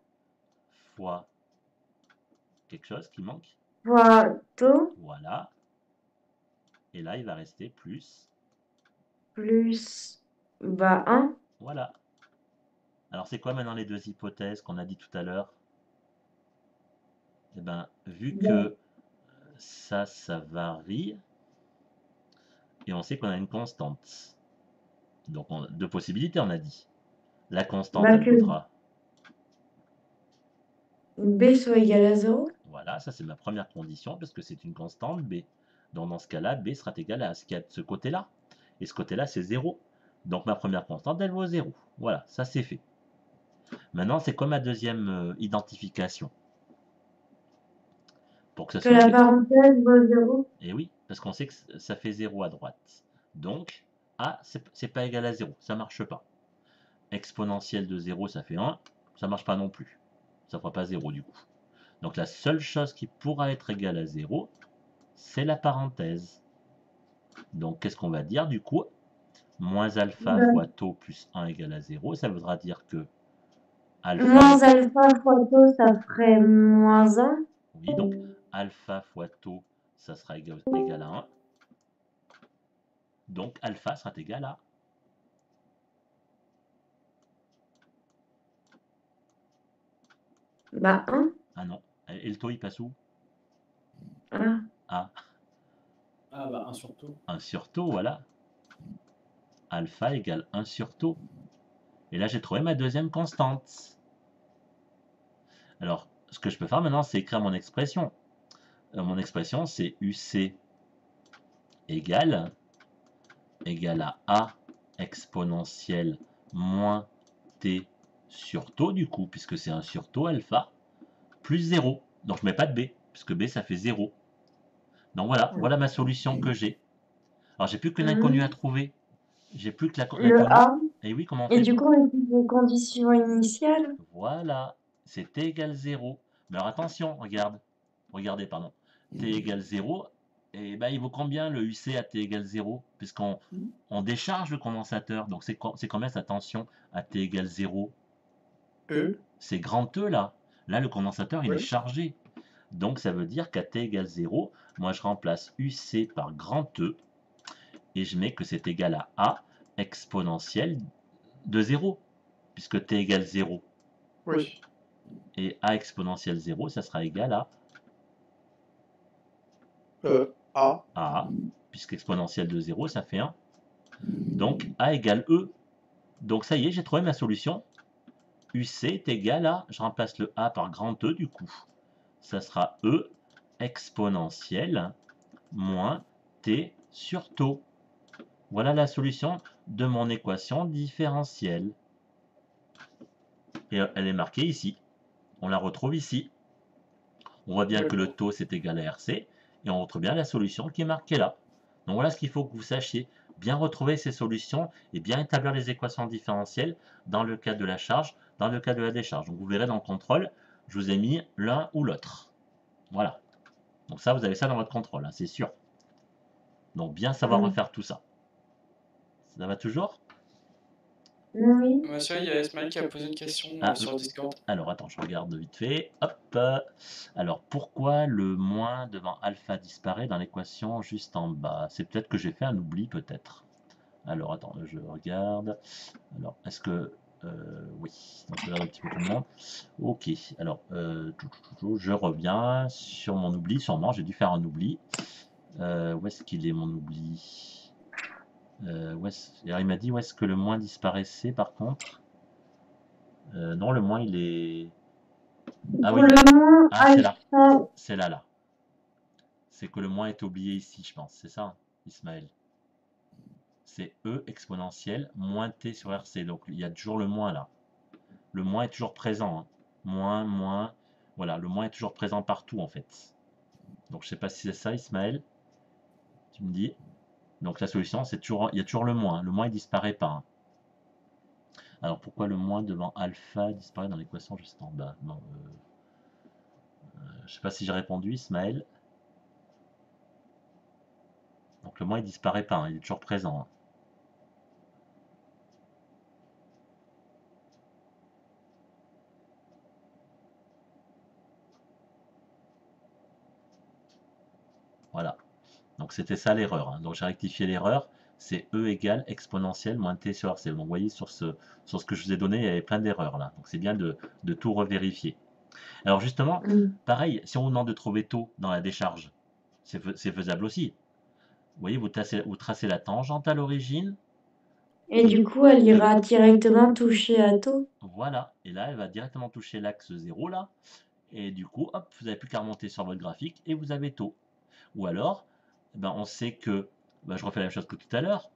Fois quelque chose qui manque. fois taux Voilà. Et là, il va rester plus. plus bah, 1. Voilà. Alors, c'est quoi maintenant les deux hypothèses qu'on a dit tout à l'heure? Eh bien, vu que ça varie, et on sait qu'on a une constante. Donc, deux possibilités, on a dit. La constante, Bah, elle que vaudra. B soit égal à 0. Voilà, ça c'est ma première condition, parce que c'est une constante B. Donc, dans ce cas-là, B sera égal à ce qu'il y a de ce côté-là. Et ce côté-là, c'est 0. Donc, ma première constante, elle vaut 0. Voilà, ça c'est fait. Maintenant, c'est comme ma deuxième identification. Pour que ce Que soit la parenthèse vaut 0. Et oui, parce qu'on sait que ça fait 0 à droite. Donc, A, c'est pas égal à 0, ça marche pas. Exponentielle de 0, ça fait 1, ça marche pas non plus. Ça fera pas 0 du coup. Donc la seule chose qui pourra être égale à 0, c'est la parenthèse. Donc qu'est-ce qu'on va dire du coup? Moins alpha fois taux plus 1 égale à 0, ça voudra dire que alpha... Moins alpha fois taux, ça ferait moins 1. Oui, donc alpha fois taux, ça sera égal à 1. Donc alpha sera égal à... Bah, 1. Ah non, et le taux il passe où? Ah. Ah. Ah bah 1 sur taux. 1 sur taux, voilà. Alpha égale 1 sur taux. Et là, j'ai trouvé ma deuxième constante. Alors, ce que je peux faire maintenant, c'est écrire mon expression. Mon expression, c'est UC égale à A exponentielle moins T sur taux, du coup, puisque c'est 1 sur taux alpha, plus 0. Donc, je ne mets pas de B, puisque B, ça fait 0. Donc, voilà ma solution que j'ai. Alors, j'ai plus qu'une inconnue à trouver. J'ai plus que Le A. Et oui, comment on Et fait? du coup, on utilise les conditions initiales. Voilà, c'est t égale 0. Mais alors attention, regardez, pardon. T égale 0, et ben il vaut combien le UC à t égale 0? Puisqu'on décharge le condensateur, donc c'est combien sa tension à t égale 0? E. C'est grand E là. Là, le condensateur, il est Oui. chargé. Donc ça veut dire qu'à t égale 0, moi je remplace UC par grand E, et je mets que c'est égal à A exponentielle de 0, puisque t égale 0. Oui. Et A exponentielle 0, ça sera égal à A. puisque exponentielle de 0, ça fait 1. Donc A égale E. Donc ça y est, j'ai trouvé ma solution. UC est égal à, je remplace le A par grand E du coup. Ça sera E exponentielle moins T sur taux. Voilà la solution de mon équation différentielle. Et elle est marquée ici. On la retrouve ici. On voit bien que le taux c'est égal à RC. Et on retrouve bien la solution qui est marquée là. Donc voilà ce qu'il faut que vous sachiez. Bien retrouver ces solutions et bien établir les équations différentielles dans le cas de la charge, dans le cas de la décharge. Donc vous verrez dans le contrôle, je vous ai mis l'un ou l'autre. Voilà. Donc ça, vous avez ça dans votre contrôle, hein, c'est sûr. Donc bien savoir refaire tout ça. Ça va toujours? Oui. Monsieur, il y a Esmaël qui a posé une question sur Discord. Alors attends, je regarde vite fait. Hop. Alors pourquoi le moins devant alpha disparaît dans l'équation juste en bas? C'est peut-être que j'ai fait un oubli peut-être. Alors, attends, je regarde. Alors, est-ce que... oui, donc je regarde un petit peu tout le monde. Ok, alors, je reviens sur mon oubli, sûrement, j'ai dû faire un oubli. Où est-ce qu'il est, mon oubli? Alors, il m'a dit où est-ce que le moins disparaissait, par contre. Non, le moins, il est... Ah Pour oui, le moins, ah, c'est là. alpha, C'est là, là. C'est que le moins est oublié ici, je pense. C'est ça, Ismaël? C'est E exponentielle moins T sur RC. Donc, il y a toujours le moins, là. Le moins est toujours présent. Hein. Moins. Voilà, le moins est toujours présent partout, en fait. Donc, je sais pas si c'est ça, Ismaël. Tu me dis. Donc, la solution, c'est toujours... Il y a toujours le moins. Le moins, il disparaît pas. Hein. Alors, pourquoi le moins devant alpha disparaît dans l'équation juste en bas? Non, je sais pas si j'ai répondu, Ismaël. Donc, le moins, il disparaît pas. Hein. Il est toujours présent. Hein. Voilà. Donc c'était ça l'erreur. Hein. Donc j'ai rectifié l'erreur. C'est E égale exponentielle moins T sur RC. Donc vous voyez sur ce que je vous ai donné, il y avait plein d'erreurs là. Donc c'est bien de tout revérifier. Alors justement, pareil, si on vous demande de trouver taux dans la décharge, c'est faisable aussi. Vous voyez, vous tracez la tangente à l'origine. et du coup, elle ira directement toucher à taux. Voilà. Et là, elle va directement toucher l'axe 0 là. Et du coup, hop, vous n'avez plus qu'à remonter sur votre graphique et vous avez taux. Ou alors, ben, on sait que, ben, je refais la même chose que tout à l'heure,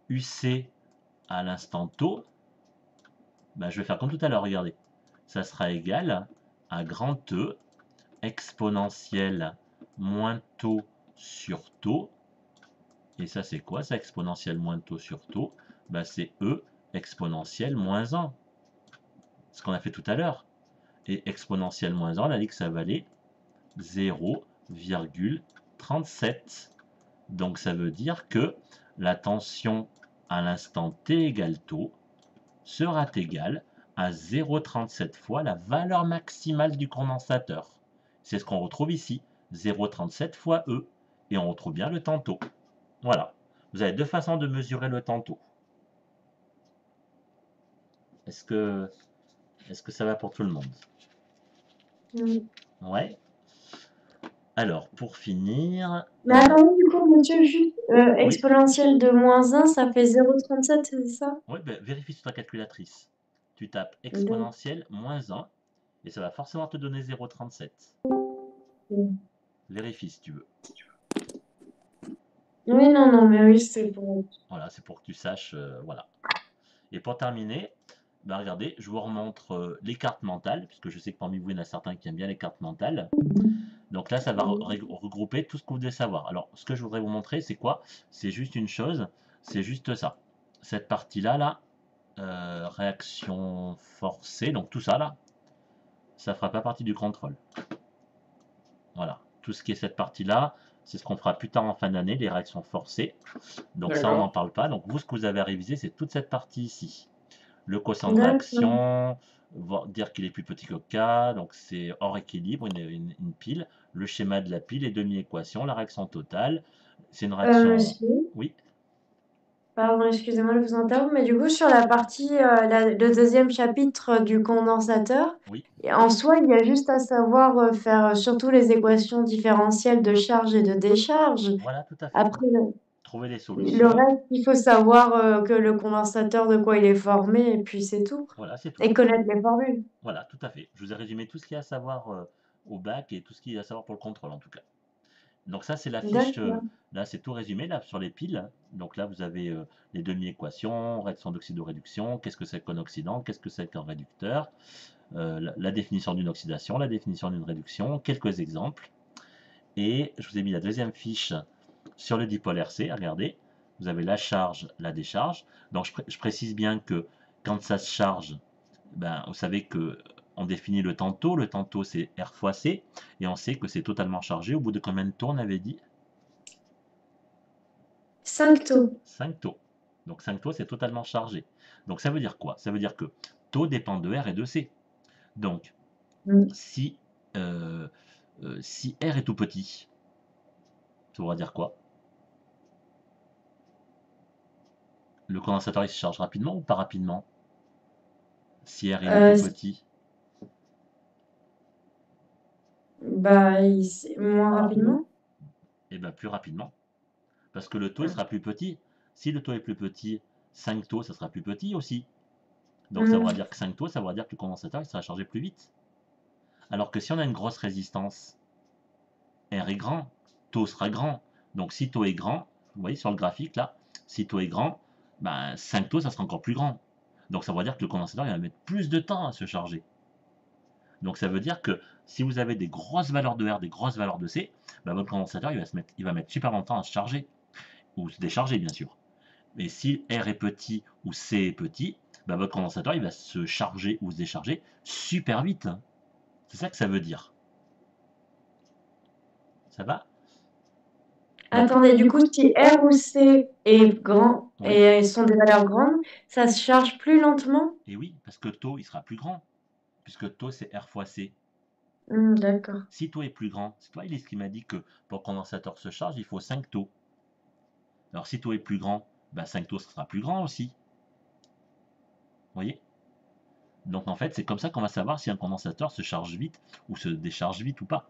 UC à l'instant taux, ben, je vais faire comme tout à l'heure, regardez. Ça sera égal à grand E exponentielle moins taux sur taux. Et ça, c'est quoi? Ça, exponentielle moins taux sur taux, ben, c'est E exponentielle moins 1. Ce qu'on a fait tout à l'heure. Et exponentielle moins 1, on a dit que ça valait 0,37. Donc ça veut dire que la tension à l'instant t égale taux sera égale à 0,37 fois la valeur maximale du condensateur. C'est ce qu'on retrouve ici, 0,37 fois E. Et on retrouve bien le temps taux. Voilà. Vous avez deux façons de mesurer le temps taux. Est-ce que ça va pour tout le monde? Ouais. Alors, pour finir... Mais attendez, du coup, monsieur, juste exponentielle de moins 1, ça fait 0,37, c'est ça? Oui, ben, vérifie sur ta calculatrice. Tu tapes exponentielle moins 1 et ça va forcément te donner 0,37. Vérifie si tu veux. Oui, non, mais oui, c'est pour... Voilà, c'est pour que tu saches, voilà. Et pour terminer, ben regardez, je vous remontre les cartes mentales, puisque je sais que parmi vous, il y en a certains qui aiment bien les cartes mentales. Donc là, ça va regrouper tout ce que vous devez savoir. Alors, ce que je voudrais vous montrer, c'est quoi? C'est juste une chose, c'est juste ça. Cette partie-là, là, réaction forcée, donc tout ça, là, ça ne fera pas partie du contrôle. Voilà, tout ce qui est cette partie-là, c'est ce qu'on fera plus tard en fin d'année, les réactions forcées. Donc ça, on n'en parle pas. Donc vous, ce que vous avez à réviser, c'est toute cette partie ici. Le quotient de réaction, dire qu'il est plus petit que K, donc c'est hors équilibre, une pile. Le schéma de la pile, les demi-équations, la réaction totale. C'est une réaction... oui. Pardon, excusez-moi de vous interrompre, mais du coup, sur la partie, le deuxième chapitre du condensateur, Oui. en soi, il y a juste à savoir faire surtout les équations différentielles de charge et de décharge. Voilà, tout à fait. Après, trouver les le solutions. reste, il faut savoir que le condensateur, de quoi il est formé, et puis c'est tout. Voilà, c'est tout. Et connaître les formules. Voilà, tout à fait. Je vous ai résumé tout ce qu'il y a à savoir au bac et tout ce qu'il y a à savoir pour le contrôle, en tout cas. Donc ça, c'est la fiche, là, c'est tout résumé, là, sur les piles. Donc là, vous avez les demi-équations, réaction d'oxydoréduction, qu'est-ce que c'est qu'un oxydant, qu'est-ce que c'est qu'un réducteur, la définition d'une oxydation, la définition d'une réduction, quelques exemples. Et je vous ai mis la deuxième fiche sur le dipôle RC, regardez. Vous avez la charge, la décharge. Donc je précise bien que quand ça se charge, ben, vous savez que on définit le tantôt. Le tantôt, c'est R fois C. Et on sait que c'est totalement chargé. Au bout de combien de taux, on avait dit? 5 taux. 5 taux. Donc 5 taux, c'est totalement chargé. Donc ça veut dire quoi? Ça veut dire que taux dépend de R et de C. Donc, si R est tout petit, ça voudra dire quoi? Le condensateur, il se charge rapidement ou pas rapidement? Si R il est Euh, tout petit. Bah, moins rapidement. Et bien plus rapidement. Parce que le taux, il Ah. sera plus petit. Si le taux est plus petit, 5 taux, ça sera plus petit aussi. Donc ça voudra dire que 5 taux, ça voudra dire que le condensateur, il sera chargé plus vite. Alors que si on a une grosse résistance, R est grand, taux sera grand. Donc si taux est grand, vous voyez sur le graphique là, si taux est grand, ben 5 taux, ça sera encore plus grand. Donc ça veut dire que le condensateur, il va mettre plus de temps à se charger. Donc ça veut dire que si vous avez des grosses valeurs de R, des grosses valeurs de C, ben votre condensateur, il va mettre super longtemps à se charger. Ou se décharger, bien sûr. Mais si R est petit ou C est petit, ben votre condensateur, il va se charger ou se décharger super vite. C'est ça que ça veut dire. Ça va? Attendez, du coup, si R ou C est grand Oui. et sont des valeurs grandes, ça se charge plus lentement? Et oui, parce que taux, il sera plus grand. Puisque taux, c'est R fois C. D'accord. Si taux est plus grand, c'est toi, Elise, qui m'a dit que pour que le condensateur se charge, il faut 5 taux. Alors si taux est plus grand, ben 5 taux, ça sera plus grand aussi. Vous voyez? Donc en fait, c'est comme ça qu'on va savoir si un condensateur se charge vite ou se décharge vite ou pas.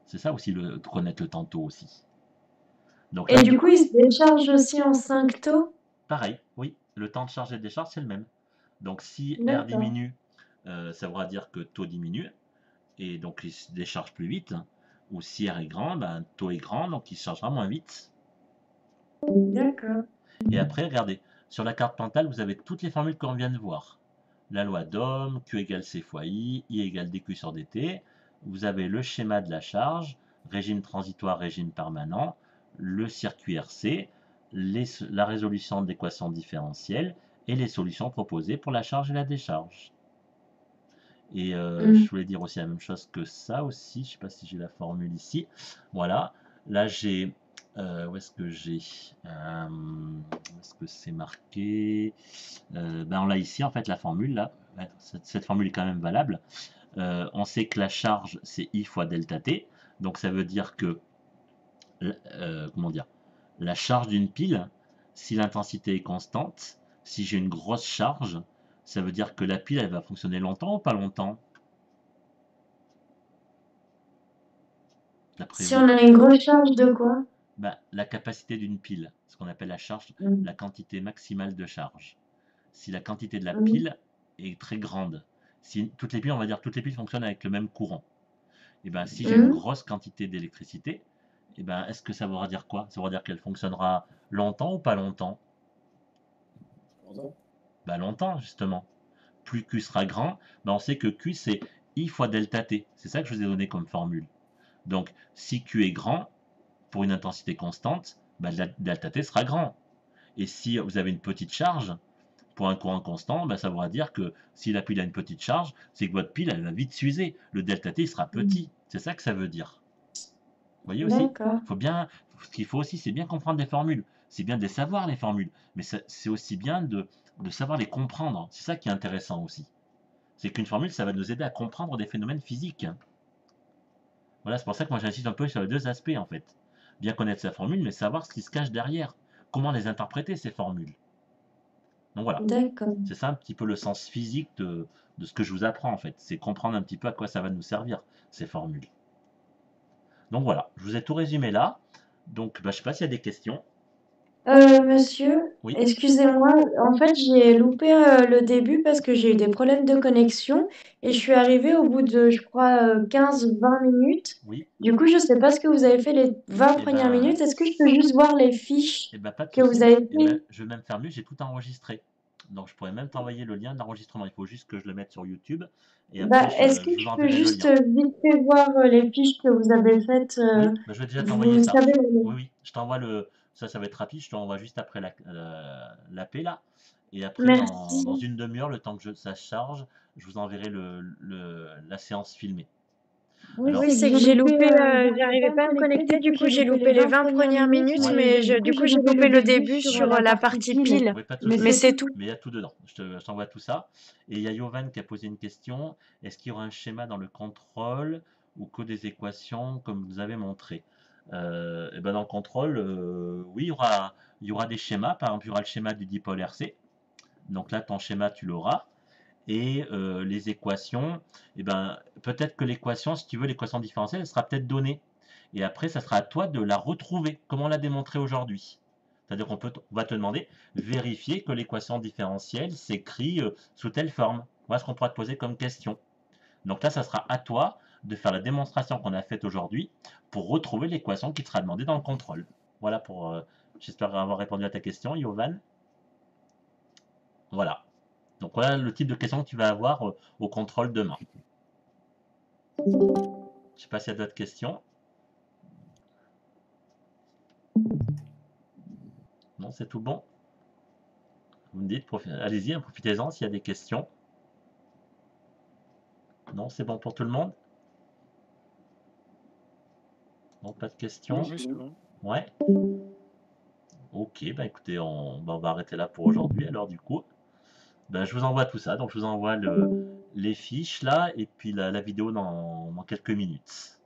C'est ça aussi, connaître le temps de taux aussi. Donc Et du coup, il se décharge aussi en 5 taux? Pareil, oui. Le temps de charge et de décharge, c'est le même. Donc si R D'accord. diminue, ça voudra dire que taux diminue. Et donc il se décharge plus vite. Ou si R est grand, ben, taux est grand, donc il se chargera moins vite. D'accord. Et après, regardez, sur la carte mentale, vous avez toutes les formules qu'on vient de voir. La loi d'Ohm, Q égale C fois I égale dQ sur dt. Vous avez le schéma de la charge, régime transitoire, régime permanent, le circuit RC, la résolution de l'équation différentielle et les solutions proposées pour la charge et la décharge. Et je voulais dire aussi la même chose que ça aussi. Je ne sais pas si j'ai la formule ici. Voilà. Là, j'ai... où est-ce que j'ai où est-ce que c'est marqué ben, on l'a ici, en fait, la formule. Là. Cette formule est quand même valable. On sait que la charge, c'est I fois delta T. Donc, ça veut dire que... comment dire? La charge d'une pile, si l'intensité est constante, si j'ai une grosse charge, ça veut dire que la pile, elle va fonctionner longtemps ou pas longtemps? Si on a une grosse charge de quoi? Ben, la capacité d'une pile, ce qu'on appelle la charge, la quantité maximale de charge. Si la quantité de la pile est très grande, si toutes les piles, on va dire toutes les piles fonctionnent avec le même courant, et ben si j'ai une grosse quantité d'électricité, et ben est-ce que ça voudra dire quoi? Ça voudra dire qu'elle fonctionnera longtemps ou pas longtemps? Longtemps. Ben longtemps, justement. Plus Q sera grand, ben on sait que Q c'est I fois delta T. C'est ça que je vous ai donné comme formule. Donc si Q est grand, pour une intensité constante, ben, delta T sera grand. Et si vous avez une petite charge, pour un courant constant, ben, ça voudra dire que si la pile a une petite charge, c'est que votre pile, elle va vite s'user. Le delta T sera petit. C'est ça que ça veut dire. Vous voyez aussi? Ce qu'il faut aussi, c'est bien comprendre les formules. C'est bien de les savoir, les formules. Mais c'est aussi bien de savoir les comprendre. C'est ça qui est intéressant aussi. C'est qu'une formule, ça va nous aider à comprendre des phénomènes physiques. Voilà, c'est pour ça que moi j'insiste un peu sur les deux aspects en fait. Bien connaître sa formule, mais savoir ce qui se cache derrière. Comment les interpréter, ces formules. Donc voilà. D'accord. C'est ça un petit peu le sens physique de ce que je vous apprends en fait. C'est comprendre un petit peu à quoi ça va nous servir, ces formules. Donc voilà, je vous ai tout résumé là. Donc je ne sais pas s'il y a des questions. Monsieur, Oui. excusez-moi, en fait, j'ai loupé le début parce que j'ai eu des problèmes de connexion et je suis arrivée au bout de, je crois, 15-20 minutes. Oui. Du coup, je ne sais pas ce que vous avez fait les 20 premières minutes. Est-ce que je peux juste voir les fiches que vous avez fait? Je vais même faire mieux, j'ai tout enregistré. Donc je pourrais même t'envoyer le lien d'enregistrement. Il faut juste que je le mette sur YouTube. Et après, Est-ce que je peux juste vite fait voir les fiches que vous avez faites? Oui, je vais déjà t'envoyer ça. Savez, Oui, je t'envoie ça va être rapide, je t'envoie juste après la paix là. Et après, merci. dans une demi-heure, le temps que ça charge, je vous enverrai la séance filmée. Oui, c'est que j'ai loupé, j'arrivais pas à me connecter, du coup j'ai loupé les 20 premières minutes, mais du coup j'ai loupé le début sur la partie pile. Oui, pas de Mais souci. c'est tout. Mais il y a tout dedans. Je t'envoie tout ça. Et il y a Yovan qui a posé une question. Est-ce qu'il y aura un schéma dans le contrôle ou que des équations comme vous avez montré? Et ben dans le contrôle, oui, il y aura des schémas. Par exemple, il y aura le schéma du dipôle RC. Donc là, ton schéma, tu l'auras. Et les équations, et ben, peut-être que l'équation, si tu veux, l'équation différentielle, elle sera peut-être donnée. Et après, ça sera à toi de la retrouver, comme on l'a démontré aujourd'hui. C'est-à-dire qu'on va te demander, vérifier que l'équation différentielle s'écrit sous telle forme. Voilà ce qu'on pourra te poser comme question. Donc là, ça sera à toi de faire la démonstration qu'on a faite aujourd'hui pour retrouver l'équation qui te sera demandée dans le contrôle. Voilà pour... j'espère avoir répondu à ta question, Yovan. Voilà. Donc voilà le type de question que tu vas avoir au contrôle demain. Je ne sais pas s'il y a d'autres questions. Non, c'est tout bon. Vous me dites, allez-y, profitez-en s'il y a des questions. Non, c'est bon pour tout le monde? Non, pas de questions? Oui, c'est bon. Ouais. Ok, bah écoutez, on va arrêter là pour aujourd'hui. Alors du coup, ben, je vous envoie tout ça. Donc je vous envoie les fiches là et puis la vidéo dans quelques minutes.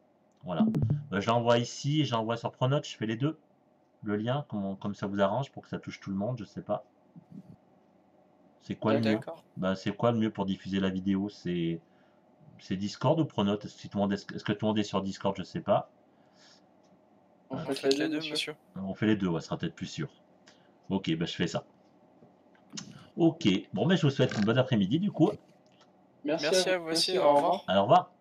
Voilà. Ben, je l'envoie ici et j'envoie sur Pronote. Je fais les deux. Le lien, comme ça vous arrange pour que ça touche tout le monde, je sais pas. C'est quoi le mieux? Ben, c'est quoi le mieux pour diffuser la vidéo? C'est Discord ou Pronote? Est-ce que tout le monde est sur Discord? Je sais pas. On fait les deux, monsieur. On fait les deux, ouais, ça sera peut-être plus sûr. Ok, ben je fais ça. Ok, bon, ben je vous souhaite une bonne après-midi du coup. Merci à vous aussi, au revoir. Alors, au revoir.